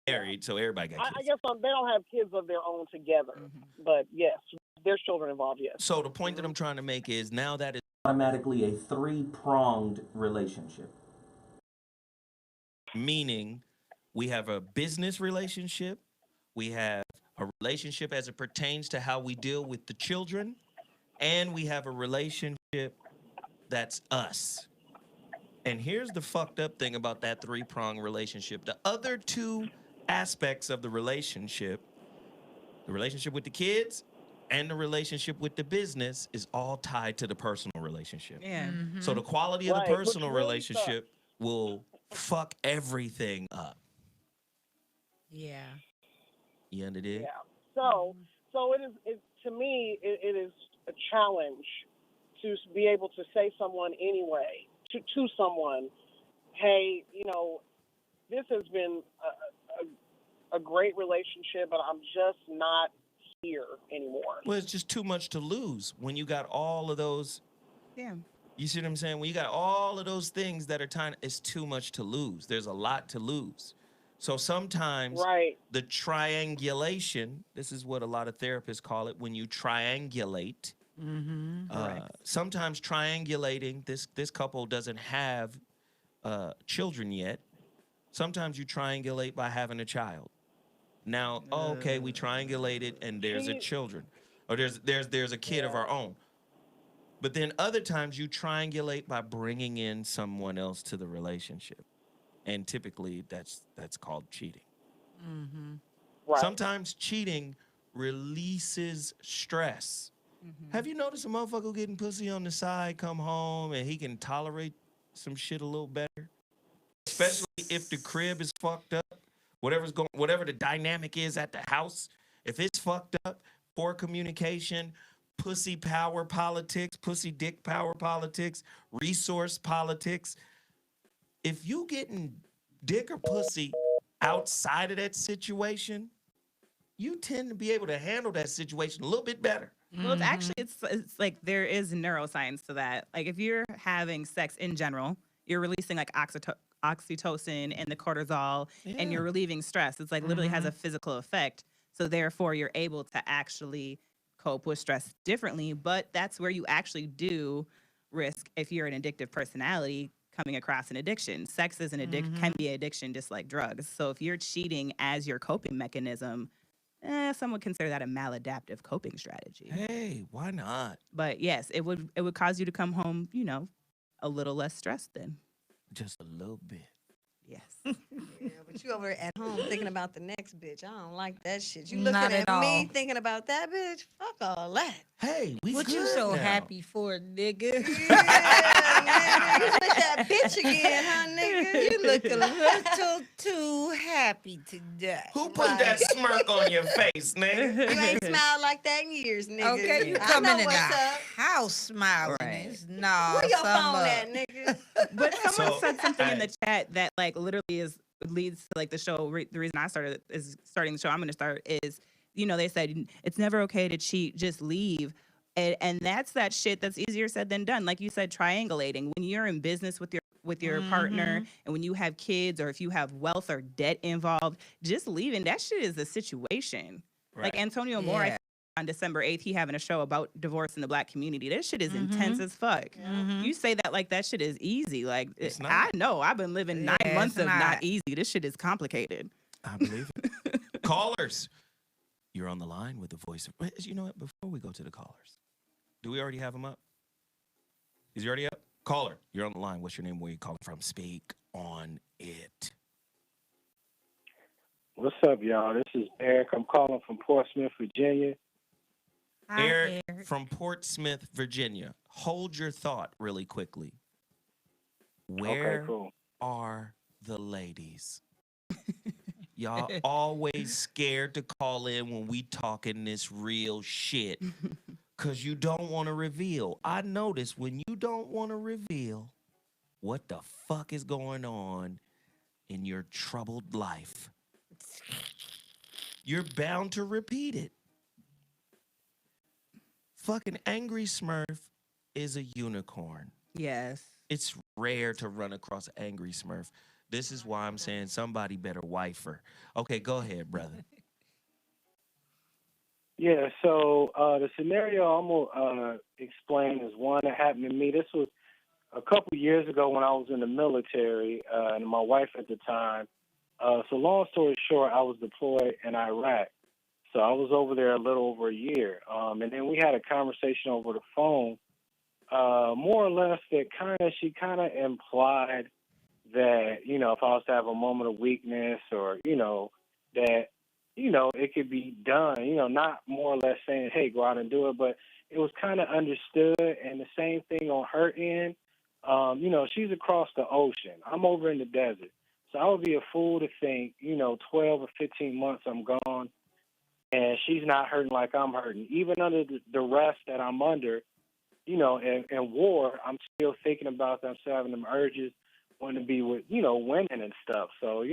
married, so everybody got kids. I guess they don't have kids of their own together, but yes, there's children involved, yes. So the point that I'm trying to make is now that is automatically a three-pronged relationship. Meaning we have a business relationship, we have a relationship as it pertains to how we deal with the children, and we have a relationship that's us. And here's the fucked up thing about that three-pronged relationship. The other two aspects of the relationship with the kids and the relationship with the business, is all tied to the personal relationship. Yeah. So the quality of the personal relationship will fuck everything up. Yeah. You under dig? Yeah. So to me, it is a challenge to be able to say someone anyway, to someone, hey, you know, this has been a great relationship, but I'm just not here anymore. Well, it's just too much to lose when you got all of those. Yeah. You see what I'm saying? When you got all of those things that are trying, it's too much to lose. There's a lot to lose. So sometimes the triangulation, this is what a lot of therapists call it, when you triangulate. Sometimes triangulating, this couple doesn't have children yet. Sometimes you triangulate by having a child. Now, okay, we triangulated and there's a children, or there's a kid of our own. But then other times you triangulate by bringing in someone else to the relationship, and typically that's called cheating. Sometimes cheating releases stress Have you noticed a motherfucker getting pussy on the side, come home, and he can tolerate some shit a little better? Especially if the crib is fucked up, whatever the dynamic is at the house, if it's fucked up, poor communication, pussy power politics, pussy dick power politics, resource politics. If you getting dick or pussy outside of that situation, you tend to be able to handle that situation a little bit better. Well, it's actually it's like there is neuroscience to that. Like if you're having sex in general, you're releasing like oxytocin and the cortisol, and you're relieving stress. It's like literally has a physical effect. So therefore, you're able to actually cope with stress differently. But that's where you actually do risk, if you're an addictive personality, coming across an addiction. Sex is can be an addiction just like drugs. So if you're cheating as your coping mechanism, some would consider that a maladaptive coping strategy. Hey, why not? But yes, it would cause you to come home, a little less stressed then. Just a little bit. Yes. Yeah, but you over at home thinking about the next bitch. I don't like that shit. You looking Not at at me all. thinking about that bitch? Fuck all that. Hey, we What good you so now. happy for, nigga? Yeah, man. You with that bitch again, huh, nigga? You look a little too happy today. Who put that smirk on your face, nigga? You ain't smiled like that in years, nigga. Okay, you I coming know in the what's up. house smiling. It's no, Where your some phone up. at, nigga? But someone So, said something in the chat that like literally leads to like the show. The reason I starting the show. I'm going to start is, they said it's never okay to cheat. Just leave. And that's that shit that's easier said than done. Like you said, triangulating. When you're in business with your partner, and when you have kids, or if you have wealth or debt involved, just leaving. That shit is a situation. Right. Like Antonio Moore, I think on December 8th, he having a show about divorce in the Black community. That shit is intense as fuck. You say that like that shit is easy. Like I know I've been living 9 months of not easy. This shit is complicated. I believe it. Callers, you're on the line with the voice of. You know what? Before we go to the callers, do we already have him up? Is he already up? Caller, you're on the line. What's your name? Where are you calling from? Speak on it. What's up, y'all? This is Eric. I'm calling from Portsmouth, Virginia. Hi, Eric from Portsmouth, Virginia. Hold your thought really quickly. Where are the ladies? Y'all always scared to call in when we talking this real shit. Because you don't want to reveal. I notice when you don't want to reveal what the fuck is going on in your troubled life, you're bound to repeat it. Fucking Angry Smurf is a unicorn. Yes. It's rare to run across Angry Smurf. This is why I'm saying somebody better wife her. Okay, go ahead, brother. Yeah, so the scenario I'm going to explain is one that happened to me. This was a couple years ago when I was in the military, and my wife at the time. So long story short, I was deployed in Iraq. So I was over there a little over a year. And then we had a conversation over the phone, more or less that she kind of implied that, if I was to have a moment of weakness or, that, it could be done, not more or less saying, hey, go out and do it. But it was kind of understood. And the same thing on her end, she's across the ocean. I'm over in the desert. So I would be a fool to think, 12 or 15 months I'm gone and she's not hurting like I'm hurting. Even under the duress that I'm under, in war, I'm still thinking about them, I'm still having them urges, wanting to be with, women and stuff. So,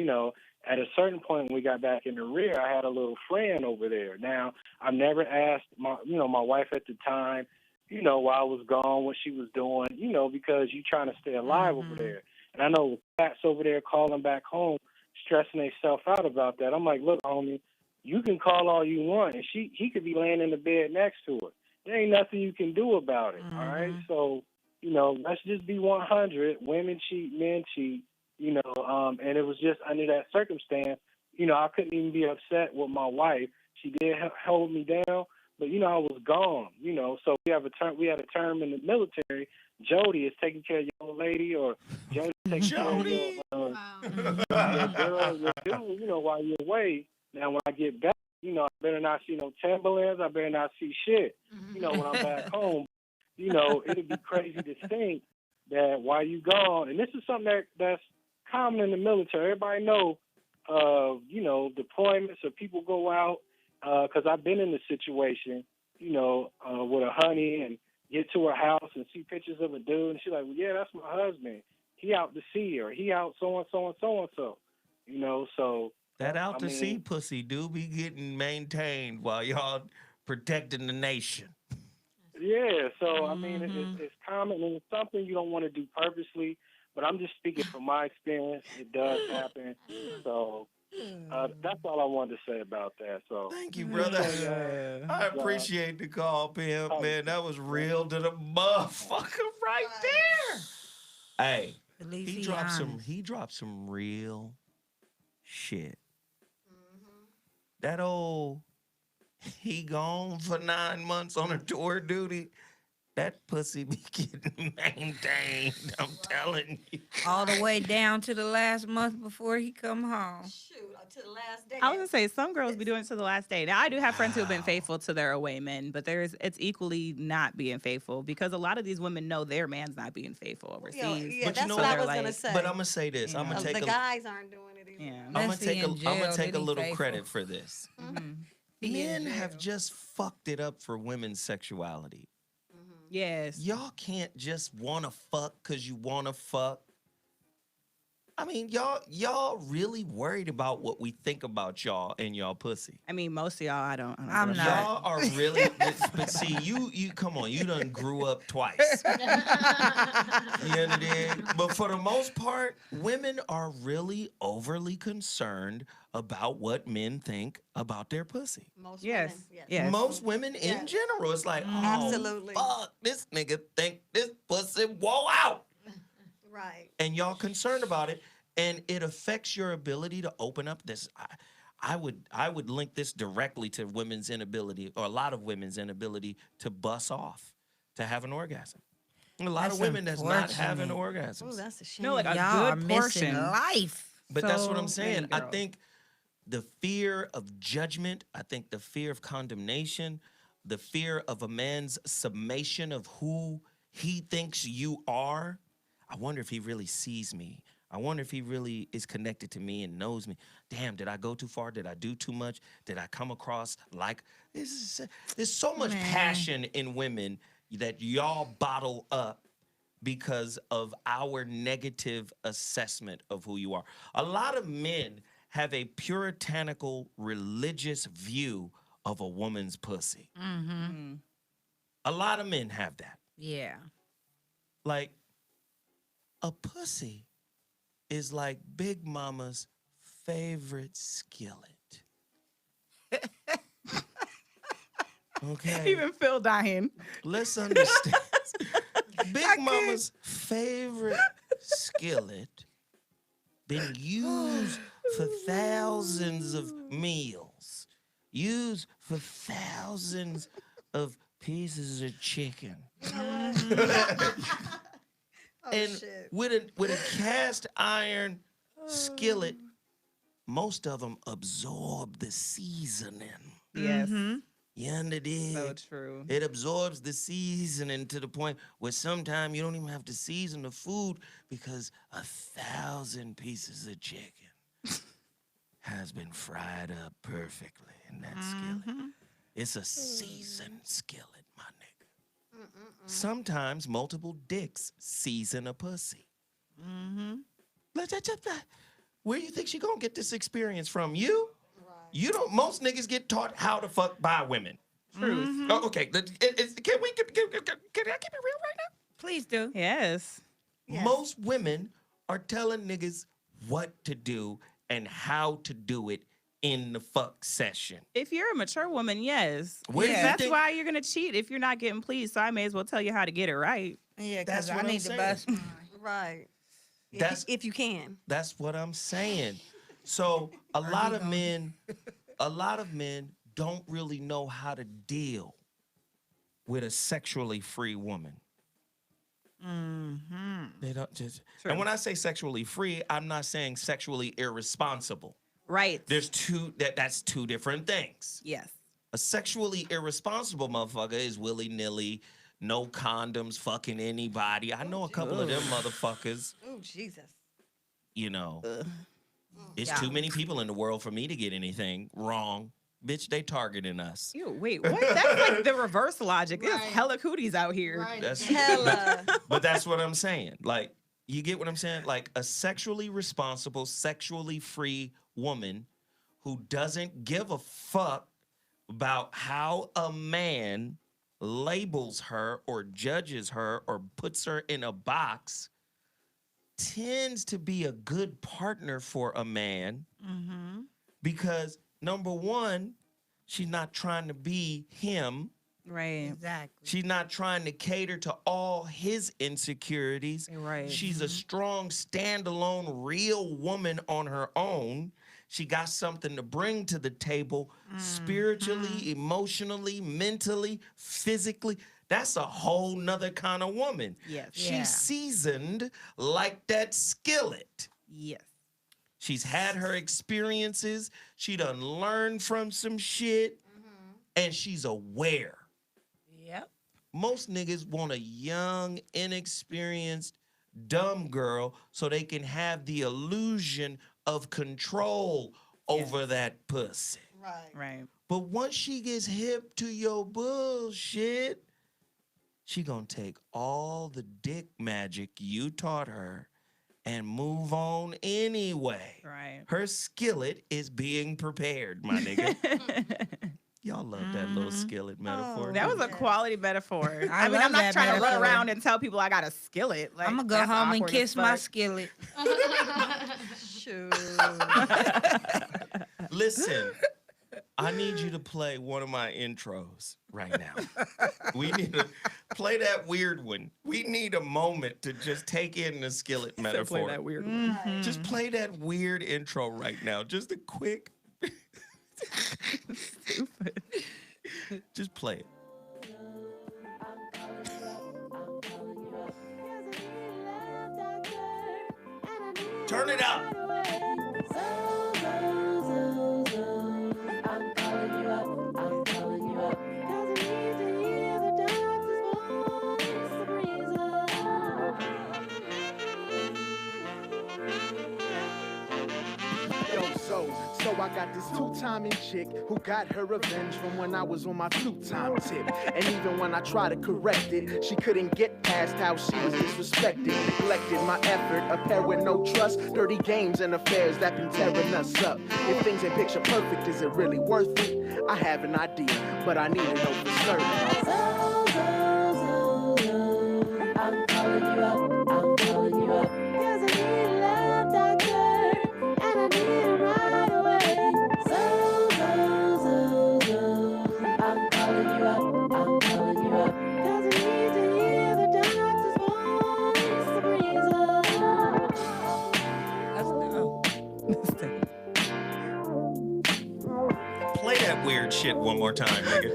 at a certain point when we got back in the rear, I had a little friend over there. Now, I never asked my wife at the time, while I was gone, what she was doing, because you're trying to stay alive over there. And I know cats over there calling back home, stressing themselves out about that. I'm like, look, homie, you can call all you want, and he could be laying in the bed next to her. There ain't nothing you can do about it, all right? So, let's just be 100. Women cheat, men cheat, and it was just under that circumstance, I couldn't even be upset with my wife. She did hold me down, but, I was gone, So we had a term in the military, Jody is taking care of your old lady, or Jody taking care of your girl, your dude, while you're away. Now, when I get back, I better not see no Timberlands. I better not see shit. When I'm back home, it'd be crazy to think that while you gone, and this is something that's common in the military. Everybody know, deployments or people go out, because I've been in the situation, with a honey and get to her house and see pictures of a dude, and she's like, well, yeah, that's my husband. He out to sea, or he out so and so and so and so. So that out to sea pussy do be getting maintained while y'all protecting the nation. Yeah, so it's common, and it's something you don't want to do purposely. But I'm just speaking from my experience. It does happen. So that's all I wanted to say about that. So thank you, brother. I appreciate the call, Pimp. Man, that was real to the motherfucker right there. Hey, he dropped some real shit. That old he gone for 9 months on a tour duty. That pussy be getting maintained. I'm telling you. All the way down to the last month before he come home. Shoot, to the last day. I was gonna say some girls be doing it to the last day. Now I do have friends who have been faithful to their away men, but it's equally not being faithful because a lot of these women know their man's not being faithful overseas. Yeah, that's what I was gonna say. But I'm gonna say this. I'm gonna take the guys aren't doing it either. Yeah. I'm gonna take a little credit for this. Men have just fucked it up for women's sexuality. Yes. Y'all can't just wanna fuck because you wanna fuck. I mean, y'all really worried about what we think about y'all and y'all pussy. I mean, most of y'all, I'm not. Y'all are really, but see, you come on, you done grew up twice. You understand? But for the most part, women are really overly concerned about what men think about their pussy. Most yes. women, Yes. Most women in general, it's like, oh, absolutely. Fuck, this nigga think this pussy whoa out. Right. And y'all concerned about it, and it affects your ability to open up this. I would link this directly to women's inability, or a lot of women's inability to bust off, to have an orgasm. A lot of women that's not having orgasms. Oh, that's a shame. No, like a Y'all good are portion. missing life. But that's what I'm saying. I girls. think the fear of judgment, I think the fear of condemnation, the fear of a man's summation of who he thinks you are. I wonder if he really sees me. I wonder if he really is connected to me and knows me. Damn, did I go too far? Did I do too much? Did I come across like there's so much passion in women that y'all bottle up because of our negative assessment of who you are. A lot of men have a puritanical religious view of a woman's pussy. Mm-hmm. A lot of men have that. Yeah. Like, a pussy is like Big Mama's favorite skillet. Okay. Even Phil dying. Let's understand. Big Mama's favorite skillet been used for thousands of meals, used for thousands of pieces of chicken. And with a cast iron skillet, most of them absorb the seasoning. Yes. You understand? So true. It absorbs the seasoning to the point where sometimes you don't even have to season the food because 1,000 pieces of chicken has been fried up perfectly in that skillet. It's a seasoned skillet, my nigga. Sometimes multiple dicks season a pussy. Where you think she gonna get this experience from? You? You don't. Most niggas get taught how to fuck by women. Truth. Oh, okay. Can I keep it real right now? Please do. Yes. Most women are telling niggas what to do and how to do it in the fuck session. If you're a mature woman, yes. Where do you That's think- why you're gonna cheat if you're not getting pleased. So I may as well tell you how to get it right. Yeah, That's because I what I'm need to saying. bust mine. Right. That's if you can. That's what I'm saying. So a lot of men don't really know how to deal with a sexually free woman. They don't just. True. And when I say sexually free, I'm not saying sexually irresponsible. Right. There's that's two different things. Yes. A sexually irresponsible motherfucker is willy-nilly, no condoms, fucking anybody. I know a couple of them motherfuckers. Oh, Jesus. You know, it's Yeah. too many people in the world for me to get anything wrong. Bitch, they targeting us. Ew, wait, what? That's like the reverse logic. There's hella cooties out here. Right. That's Hella. but that's what I'm saying. Like, you get what I'm saying? Like a sexually responsible, sexually free woman who doesn't give a fuck about how a man labels her or judges her or puts her in a box tends to be a good partner for a man because number one, she's not trying to be him. Right. Exactly. She's not trying to cater to all his insecurities. Right. She's a strong, standalone, real woman on her own. She got something to bring to the table spiritually, emotionally, mentally, physically. That's a whole nother kind of woman. Yes. She's Yeah. seasoned like that skillet. Yes. She's had her experiences. She done learned from some shit. And she's aware. Yep. Most niggas want a young, inexperienced, dumb girl so they can have the illusion of control over that pussy. Right. Right. But once she gets hip to your bullshit, she gonna take all the dick magic you taught her and move on anyway. Right. Her skillet is being prepared, my nigga. Y'all love that little skillet metaphor. That was a quality metaphor. I I mean, love I'm not that trying to run metaphor. around and tell people I got a skillet. Like, I'm gonna go that's home and awkward kiss as my fuck. skillet. Shoot. Listen, I need you to play one of my intros right now. We need to play that weird one. We need a moment to just take in the skillet metaphor. Play that weird one. Just play that weird intro right now. Just a quick. Stupid. Just play it. Turn it up. So I got this two-timing chick who got her revenge from when I was on my two-time tip. And even when I tried to correct it, she couldn't get past how she was disrespected, neglected my effort, a pair with no trust, dirty games and affairs that been tearing us up. If things ain't picture perfect, is it really worth it? I have an idea, but I need to know for certain. I'm calling you up, I'm calling you up. 'Cause I need a love doctor, and I need it right away. I'm calling you up, I'm calling you up. 'Cause I need to hear the doctor's voice to breeze up. Play that weird shit one more time, nigga.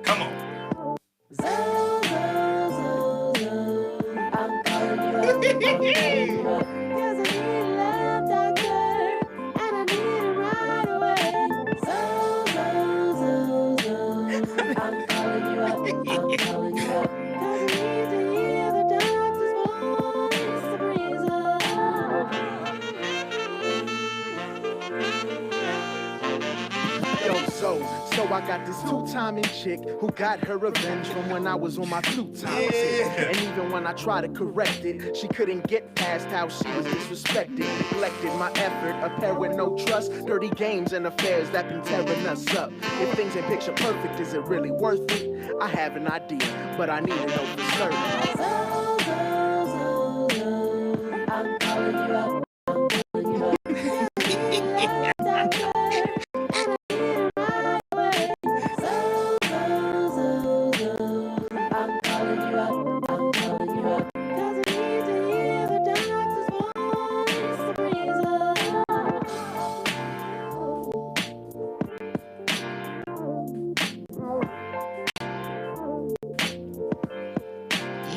Come on. I'm calling you up, I'm calling you up. 'Cause I need a love doctor, and I need it right away. I'm calling you up, I'm calling you up. 'Cause I need to hear the doctor's voice to breeze Yo, so I got this two-timing chick who got her revenge from when I was on my two-time tip. And even when I tried to correct it, she couldn't get past how she was disrespected, neglected my effort, a pair with no trust, dirty games and affairs that been tearing us up. If things ain't picture perfect, is it really worth it? I have an idea, but I need to know for certain. I'm calling you up, I'm calling you up. 'Cause I need a love doctor, and I need it right away. I'm calling you up, I'm calling you up. 'Cause I need to hear the doctor's voice to breeze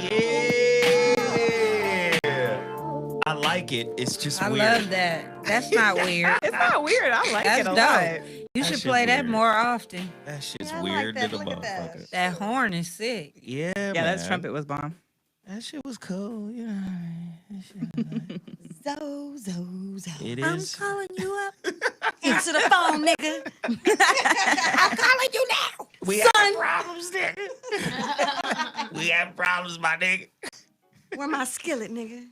Yeah. I like it. It's just I weird. love that. That's not weird. It's not weird. I like That's it a dope. lot. You That should shit play that weird. more often. That shit's Yeah, I like weird that. to the Look at that. motherfucker. That horn is sick. Yeah, Yeah, man. that trumpet was bomb. That shit was cool. You know, that shit was nice. It I'm is. calling you up. Answer the phone, nigga. I'm calling you now. We have problems, nigga. We have problems, my nigga. Where my skillet, nigga?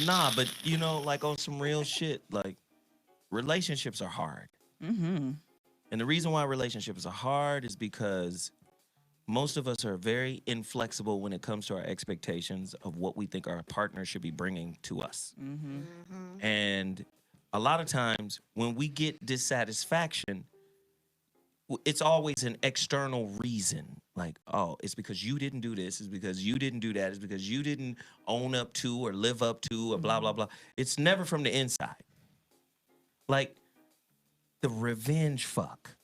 Nah, but you know, like on some real shit, like relationships are hard. Mm-hmm. And the reason why relationships are hard is because most of us are very inflexible when it comes to our expectations of what we think our partner should be bringing to us. Mm-hmm. And a lot of times when we get dissatisfaction, it's always an external reason. Like, oh, it's because you didn't do this. It's because you didn't do that. It's because you didn't own up to or live up to or blah, blah, blah. It's never from the inside. Like the revenge fuck.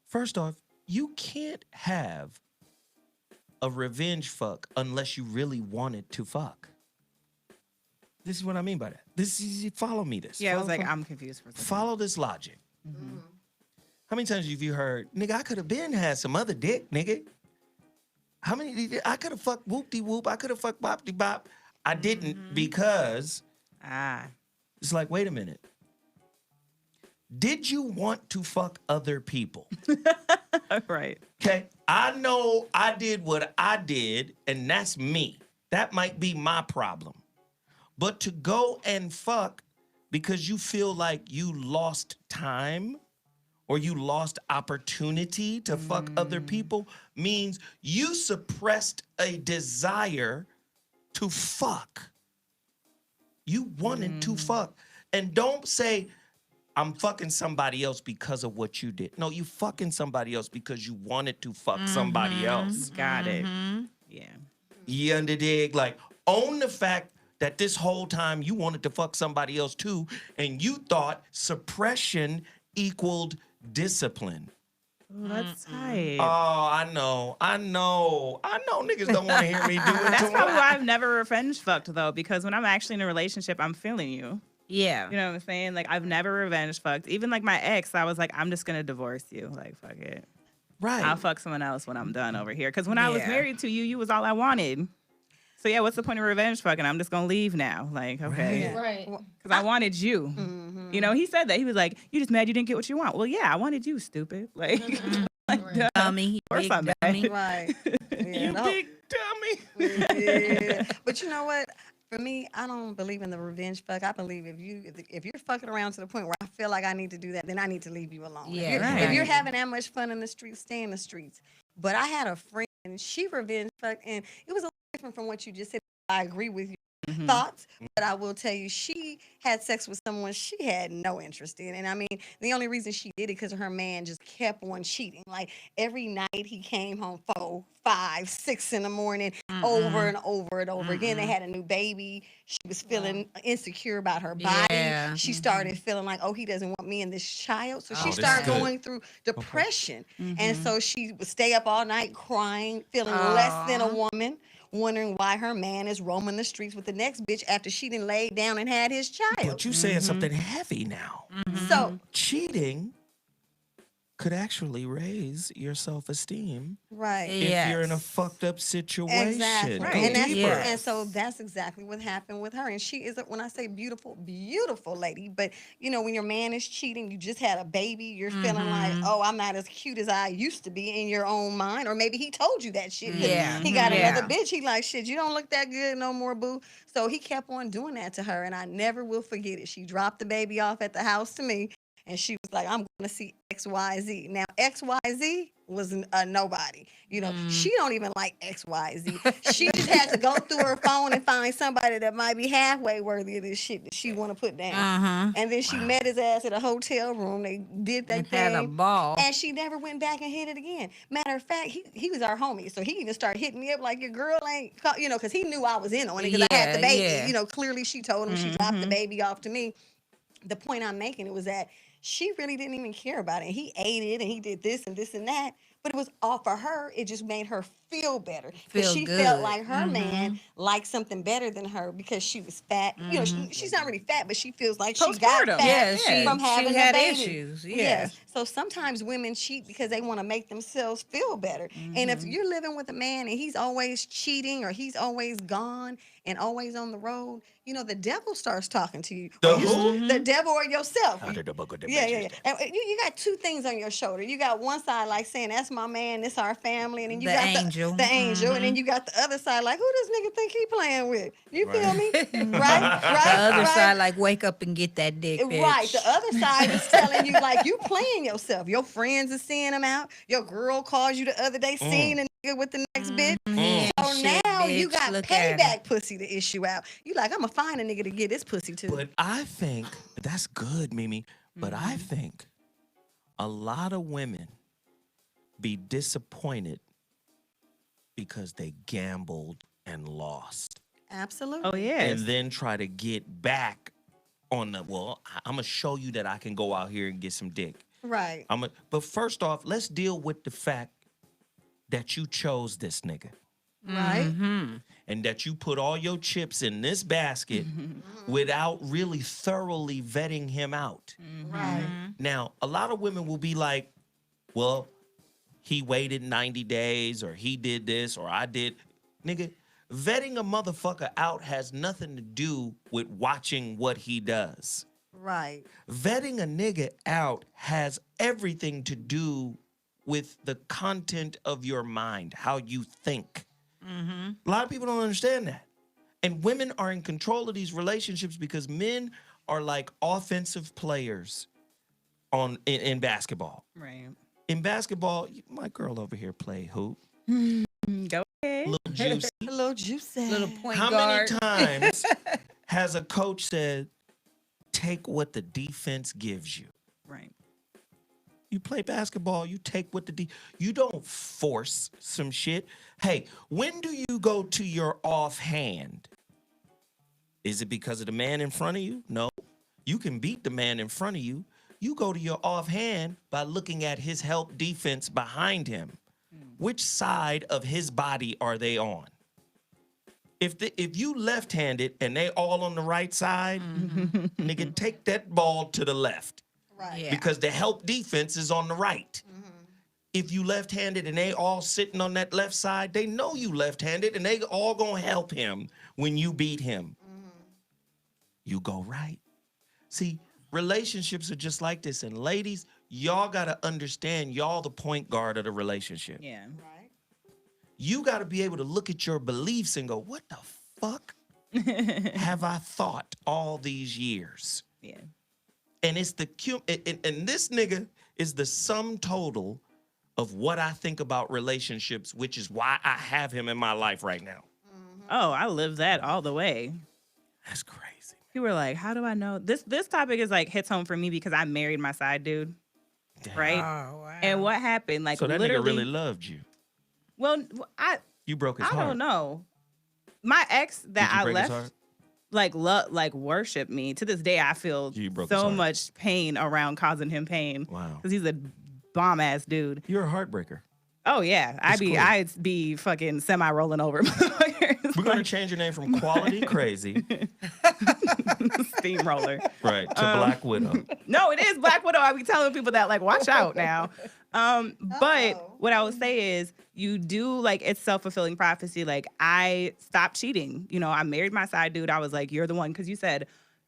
First off, you can't have a revenge fuck unless you really wanted to fuck. This is what I mean by that. This is, follow me this. Yeah, I was Follow- like, I'm confused for a second. Follow this logic. How many times have you heard, nigga, I could have been had some other dick, nigga? How many, I could have fucked whoop-de-whoop, I could have fucked bop-de-bop. I didn't because it's like, wait a minute. Did you want to fuck other people? Right. Okay. I know I did what I did, and that's me. That might be my problem. But to go and fuck because you feel like you lost time or you lost opportunity to fuck other people means you suppressed a desire to fuck. You wanted to fuck. And don't say, I'm fucking somebody else because of what you did. No, you fucking somebody else because you wanted to fuck somebody else. Got it. Yeah. You underdig? Like, own the fact that this whole time you wanted to fuck somebody else too, and you thought suppression equaled discipline. Ooh, that's tight. Oh, I know niggas don't want to hear me do it. That's probably why I've never revenge fucked though, because when I'm actually in a relationship, I'm feeling you. Yeah. You know what I'm saying? Like I've never revenge fucked. Even like my ex, I was like, I'm just gonna divorce you. Like fuck it. Right. I'll fuck someone else when I'm done over here. Because when I was Yeah. married to you, you was all I wanted. So yeah, what's the point of revenge fucking? I'm just gonna leave now. Like okay. Right. Because I wanted you. You know, he said that. He was like, you just mad you didn't get what you want. Well, yeah, I wanted you, stupid. Like, duh. Dummy. Of course Big I'm dummy. mad. Right. Yeah, You no. big dummy. Yeah. But you know what? For me, I don't believe in the revenge fuck. I believe if you're fucking around to the point where I feel like I need to do that, then I need to leave you alone. Yeah, if, you're, right. if you're having that much fun in the streets, stay in the streets. But I had a friend, she revenge fucked, and it was a little different from what you just said. I agree with you. Thoughts, but I will tell you, she had sex with someone she had no interest in. And I mean, the only reason she did it because her man just kept on cheating. Like every night he came home 4, 5, 6 in the morning, over and over and over again. They had a new baby. She was feeling insecure about her body. Yeah. She started feeling like, oh, he doesn't want me and this child. So she this is started good. going through depression. And so she would stay up all night crying, feeling less than a woman, wondering why her man is roaming the streets with the next bitch after she done laid down and had his child. But you saying something heavy now. So Cheating could actually raise your self-esteem right. if you're in a fucked up situation. Exactly. Go And that's deeper. and so that's exactly what happened with her. And she is when I say beautiful, beautiful lady, but you know, when your man is cheating, you just had a baby, you're feeling like, oh, I'm not as cute as I used to be in your own mind. Or maybe he told you that shit. 'Cause he got another bitch. He like, shit, you don't look that good no more, boo. So he kept on doing that to her, and I never will forget it. She dropped the baby off at the house to me. And she was like, I'm going to see XYZ. Now, XYZ was a nobody. You know, she don't even like XYZ. She just had to go through her phone and find somebody that might be halfway worthy of this shit that she want to put down. And then she met his ass at a hotel room. They did that thing. Had a ball. And she never went back and hit it again. Matter of fact, he was our homie. So he even started hitting me up like, your girl ain't, you know, because he knew I was in on it because I had the baby. Yeah. You know, clearly she told him she dropped the baby off to me. The point I'm making, it was that she really didn't even care about it. He ate it and he did this and this and that. But it was all for her. It just made her feel better. Feel She good. felt like her man liked something better than her because she was fat. You know, she's not really fat, but she feels like she got Postpartum. fat Yeah, from having she a had baby. issues. Yeah. Yes. So sometimes women cheat because they want to make themselves feel better. And if you're living with a man and he's always cheating or he's always gone and always on the road, you know, the devil starts talking to you. The Or who? the devil or yourself. How did the book of the Yeah. message? And you got two things on your shoulder. You got one side like saying, that's my man, this our family. And then you The got angel. the angel. And then you got the other side like, who this nigga think he playing with? You feel me? Right? The other side, like, wake up and get that dick, bitch. Right. The other side is telling you, like, you playing yourself. Your friends are seeing him out. Your girl calls you the other day, seeing a nigga with the next bitch. So Shit, now you bitch, got look at payback pussy to issue out. You like, I'm going to find a nigga to get this pussy too. But I think that's good, Mimi. But I think a lot of women be disappointed because they gambled and lost. Absolutely. Oh, yeah. And then try to get back on the, well, I'm going to show you that I can go out here and get some dick. Right. But first off, let's deal with the fact that you chose this nigga. Right. And that you put all your chips in this basket without really thoroughly vetting him out. Right. Now, a lot of women will be like, well, he waited 90 days or he did this or I did. Nigga, vetting a motherfucker out has nothing to do with watching what he does. Right. Vetting a nigga out has everything to do with the content of your mind, how you think. A lot of people don't understand that. And women are in control of these relationships because men are like offensive players in basketball. Right. In basketball, my girl over here play hoop. Go ahead. Little juicy. A little juicy. Little point How guard. many times has a coach said, take what the defense gives you? Right. You play basketball, you take what you don't force some shit. Hey, when do you go to your offhand? Is it because of the man in front of you? No. You can beat the man in front of you. You go to your offhand by looking at his help defense behind him. Which side of his body are they on? If you left-handed and they all on the right side, nigga, take that ball to the left. Right. Yeah. Because the help defense is on the right. If you left-handed and they all sitting on that left side, they know you left-handed and they all gonna help him when you beat him. You go right. See, relationships are just like this. And ladies, y'all gotta understand y'all the point guard of the relationship. Yeah. Right. You gotta be able to look at your beliefs and go, what the fuck have I thought all these years? Yeah. And it's and this nigga is the sum total of what I think about relationships, which is why I have him in my life right now. Oh, I live that all the way. That's crazy. You were like, how do I know? This topic is like hits home for me because I married my side dude. Damn. Right? Oh, wow. And what happened? Like So that literally, nigga really loved you. well, You broke his I heart. don't know. My ex that Did you I break his left heart? like worship me. To this day, I feel You broke his so heart. much pain around causing him pain. Wow. Because he's a bomb ass dude. You're a heartbyer. Oh yeah. That's cool. I'd be fucking semi rolling over. We're gonna change your name from Quality Crazy, steamroller. right, to Black Widow. No, it is Black Widow. I be telling people that, like, watch out now. But what I would say is you do, like, it's self-fulfilling prophecy. Like, I stopped cheating. You know, I married my side dude. I was like, you're the one. Because you said,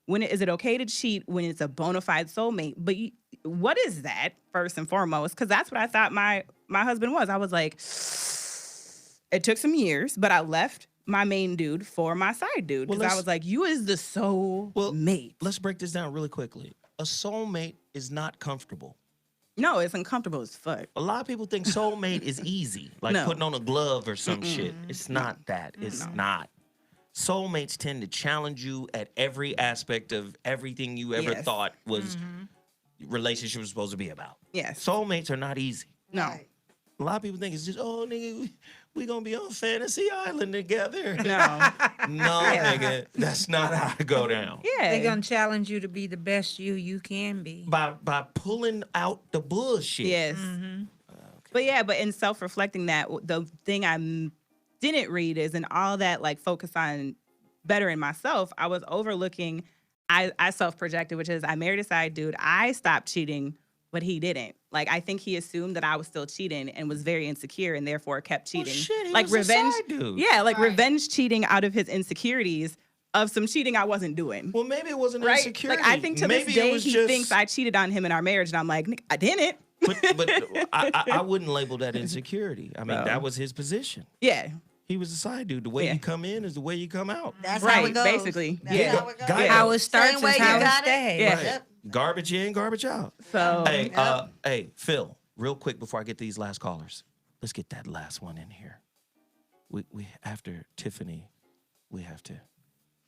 is it okay to cheat when it's a bona fide soulmate? But what is that, first and foremost? Because that's what I thought my husband was. I was like, it took some years, but I left my main dude for my side dude. Because I was like, you is the soulmate. Let's break this down really quickly. A soulmate is not comfortable. No, it's uncomfortable as fuck. A lot of people think soulmate is easy, like No. putting on a glove or some shit. It's not that. It's not. Soulmates tend to challenge you at every aspect of everything you ever Yes. thought was relationship was supposed to be about. Yes. Soulmates are not easy. No. A lot of people think it's just, oh, nigga, we gonna be on Fantasy Island together. No. No, nigga, that's not how it go down. Yeah. They're going to challenge you to be the best you can be. By pulling out the bullshit. Yes. But in self-reflecting that, the thing I didn't read is in all that like focus on bettering myself, I was overlooking, I self-projected, which is I married a side dude. I stopped cheating, but he didn't. Like, I think he assumed that I was still cheating and was very insecure and therefore kept cheating. Shit, he like was revenge. a side dude. Yeah, like revenge cheating out of his insecurities of some cheating I wasn't doing. Well, maybe it wasn't right? insecurity. Like, I think to maybe this day, it was he just... thinks I cheated on him in our marriage. And I'm like, I didn't. But I wouldn't label that insecurity. I mean, that was his position. Yeah. He was a side dude. The way you come in is the way you come out. That's right, how it goes. Basically. That's how it goes. How it starts Same way is you how it got stays. Yeah. Right. Yep. Garbage in, garbage out. So, Hey, Phil, real quick before I get these last callers, let's get that last one in here. We after Tiffany, we have to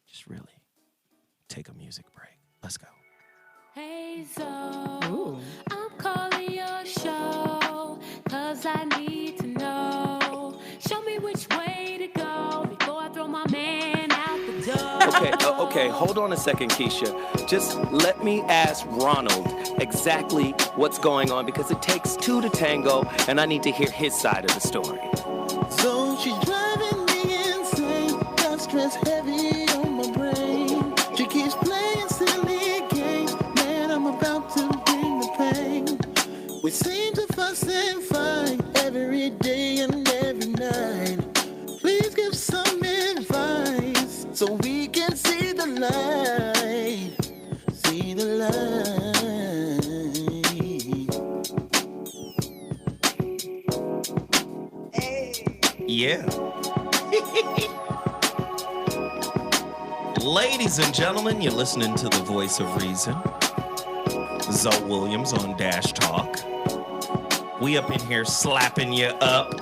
just really take a music break. Let's go. Hey, so I'm calling your show, 'cause I need to know. Show me which way to go before I throw my man out the door. Okay, hold on a second, Keisha. Just let me ask Ronald exactly what's going on, because it takes two to tango, and I need to hear his side of the story. So she's driving me insane, got stress heavy on my brain. She keeps playing silly games, man, I'm about to bring the pain. We seem to fuss and fight every day and every night. Please give some advice so we can see the light. See the light. Yeah. Ladies and gentlemen, you're listening to the voice of reason. Zoe Williams on Dash Talk. We up in here slapping you up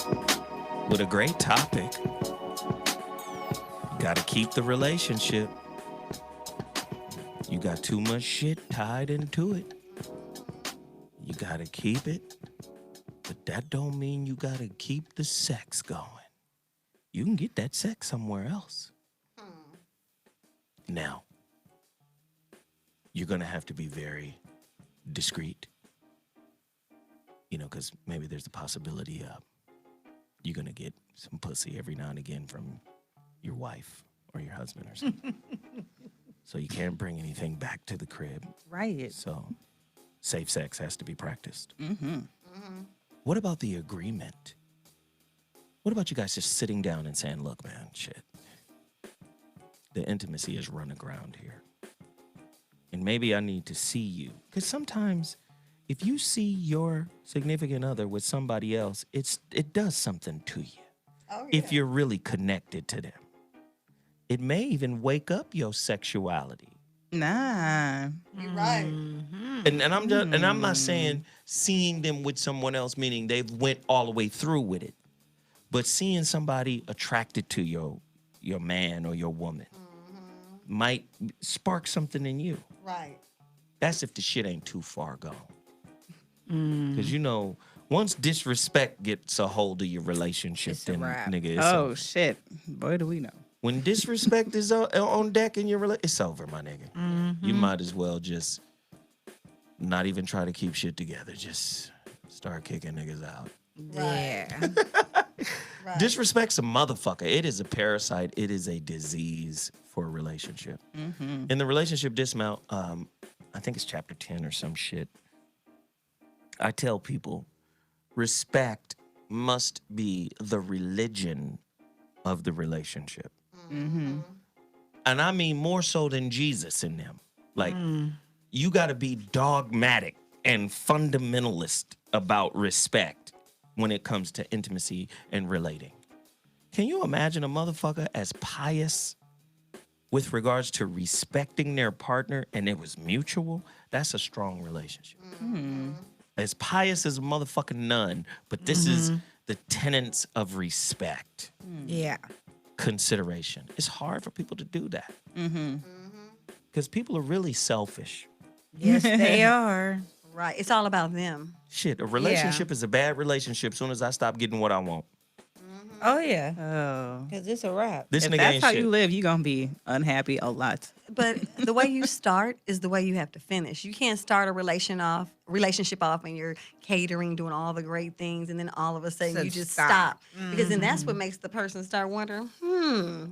with a great topic. You gotta keep the relationship. You got too much shit tied into it. You gotta keep it. But that don't mean you gotta keep the sex going. You can get that sex somewhere else. Now, you're gonna have to be very discreet. You know, because maybe there's a possibility you're gonna get some pussy every now and again from your wife or your husband or something. So you can't bring anything back to the crib. Right. So safe sex has to be practiced. Mm-hmm. What about the agreement? What about you guys just sitting down and saying, look, man, shit, the intimacy is run aground here. And maybe I need to see you. Because sometimes if you see your significant other with somebody else, it does something to you. Oh, yeah. If you're really connected to them. It may even wake up your sexuality. Nah. You're right. And I'm not saying seeing them with someone else, meaning they've went all the way through with it. But seeing somebody attracted to your man or your woman might spark something in you. Right. That's if the shit ain't too far gone. Because, you know, once disrespect gets a hold of your relationship, then, nigga, it's over. Shit. Boy, do we know. When disrespect is on deck in your relationship, it's over, my nigga. You might as well just not even try to keep shit together. Just start kicking niggas out. Yeah. Right. Disrespect's a motherfucker. It is a parasite. It is a disease for a relationship. In the relationship dismount, I think it's chapter 10 or some shit. I tell people, respect must be the religion of the relationship. And I mean more so than Jesus in them. Like, you got to be dogmatic and fundamentalist about respect when it comes to intimacy and relating. Can you imagine a motherfucker as pious with regards to respecting their partner and it was mutual? That's a strong relationship. As pious as a motherfucking nun, but this is the tenets of respect. Yeah. Consideration. It's hard for people to do that. Because people are really selfish. Yes, they are. Right. It's all about them. Shit, a relationship is a bad relationship as soon as I stop getting what I want. Oh yeah. Oh. Because it's a wrap. This If nigga that's ain't how shit. you live, you're going to be unhappy a lot. But the way you start is the way you have to finish. You can't start a relationship off and you're catering, doing all the great things, and then all of a sudden So you just stop. stop. Because then that's what makes the person start wondering,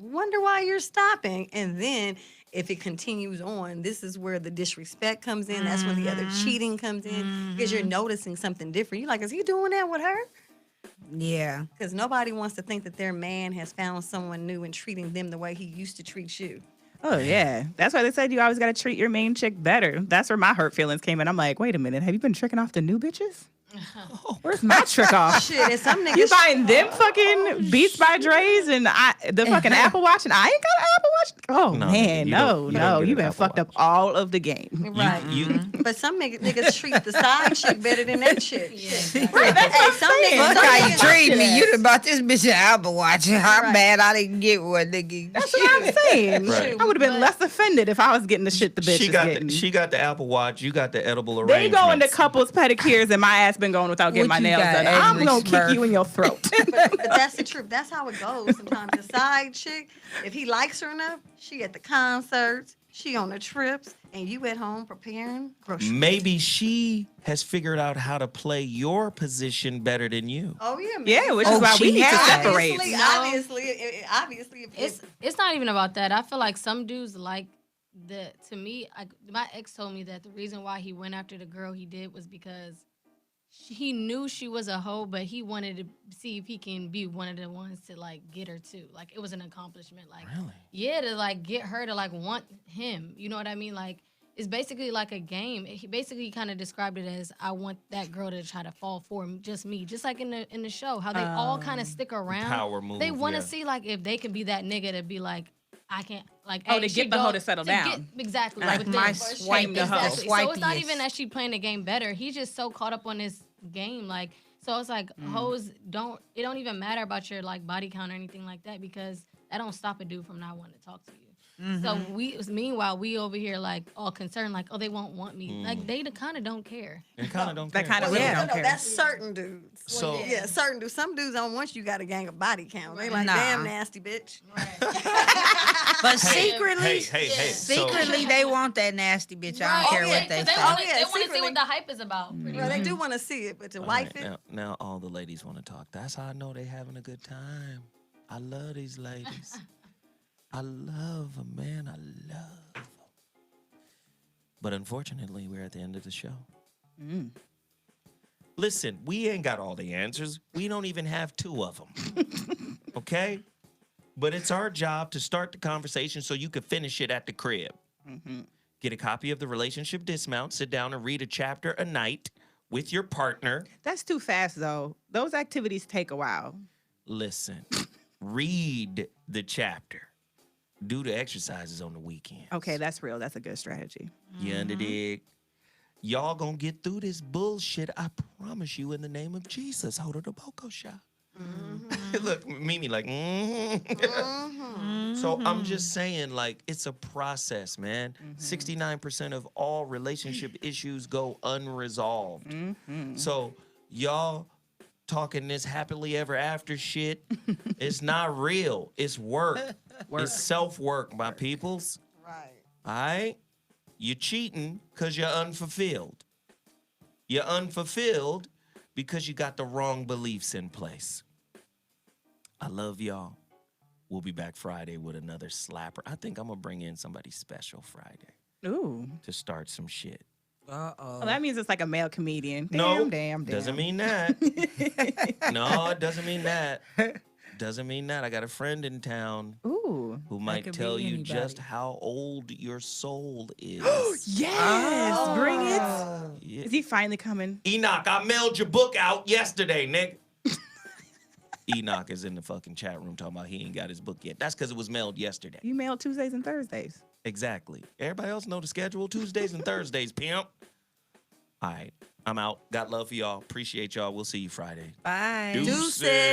wonder why you're stopping. And then if it continues on, this is where the disrespect comes in. That's where the other cheating comes in. Because you're noticing something different. You're like, is he doing that with her? Yeah. Because nobody wants to think that their man has found someone new and treating them the way he used to treat you. Oh, yeah. That's why they said you always got to treat your main chick better. That's where my hurt feelings came in. I'm like, wait a minute. Have you been tricking off the new bitches? Where's my trick off? Shit, and some niggas... You buying them fucking Beats by Dre's and the fucking Apple Watch, and I ain't got an Apple Watch? Oh, No, man, you don't get no. an You've been Apple fucked up all of the game. Right. But some niggas treat the side chick better than that chick. Right, that's what I'm saying. Fuck how you treat me. You Yes. done bought this bitch an Apple Watch. I'm mad I didn't get one, nigga. That's what I'm saying. Right. I would have been less offended if I was getting the shit the bitch She is got getting. she got the Apple Watch. You got the edible They arrangements. go into couples pedicures and my ass been going without getting What my you nails got, done. I'm Ashley gonna kick Smurf? you in your throat. But that's the truth. That's how it goes sometimes. The side chick, if he likes her enough, she at the concerts, she on the trips, and you at home preparing groceries. Maybe she has figured out how to play your position better than you. Oh yeah, man. Yeah, which is why we need to separate. Obviously, It's not even about that. I feel like some dudes like the. To me, my ex told me that the reason why he went after the girl he did was because he knew she was a hoe, but he wanted to see if he can be one of the ones to like get her too. Like it was an accomplishment. Like yeah, to like get her to like want him. You know what I mean? Like it's basically like a game. He basically kind of described it as I want that girl to try to fall for just me, just like in the show how they all kind of stick around. Power move, They want to yeah. see like if they can be that nigga to be like I can't like Oh, hey, to she get the go- hoe to settle down. exactly Like with my them. swipe the hoe. Exactly. So it's not Swipiest. even that she playing the game better. He's just so caught up on this game, like so it's like hoes don't even matter about your like body count or anything like that because that don't stop a dude from not wanting to talk to you. So meanwhile we over here like all concerned like oh they won't want me like they kind of don't care. They kind of don't That care. kind of really don't care. that's certain dudes. So- yeah, certain dudes. Some dudes don't want you got a gang of body count. They like Nah. damn nasty bitch. But secretly, Hey. So, secretly they want that nasty bitch. I don't care what they They say. want to see secretly. what the hype is about. Well, they do want to see it, but to all wife right, it. now all the ladies want to talk. That's how I know they having a good time. I love these ladies. I love them, man. I love them. But unfortunately, we're at the end of the show. Listen, we ain't got all the answers. We don't even have two of them. Okay? But it's our job to start the conversation so you can finish it at the crib. Get a copy of the Relationship Dismount. Sit down and read a chapter a night with your partner. That's too fast though. Those activities take a while. Listen, read the chapter. Do the exercises on the weekend. Okay, that's real. That's a good strategy. You under dig? Y'all gonna get through this bullshit. I promise you in the name of Jesus. Hold it a boko shot. Look, Mimi like, So I'm just saying, like, it's a process, man. 69% of all relationship issues go unresolved. So y'all talking this happily ever after shit, it's not real. It's work. It's self-work, my peoples. Right. All right? You're cheating because you're unfulfilled. You're unfulfilled because you got the wrong beliefs in place. I love y'all. We'll be back Friday with another slapper. I think I'm going to bring in somebody special Friday Ooh. to start some shit. Well, that means it's like a male comedian. No, Damn. doesn't mean that. No, it doesn't mean that. Doesn't mean that. I got a friend in town Ooh. who might could tell be you anybody. just how old your soul is. Yes, bring it. Yeah. Is he finally coming? Enoch, I mailed your book out yesterday, nigga. Enoch is in the fucking chat room talking about he ain't got his book yet. That's because it was mailed yesterday. You mail Tuesdays and Thursdays. Exactly. Everybody else know the schedule. Tuesdays and Thursdays, pimp. All right. I'm out. Got love for y'all. Appreciate y'all. We'll see you Friday. Bye. Deuces.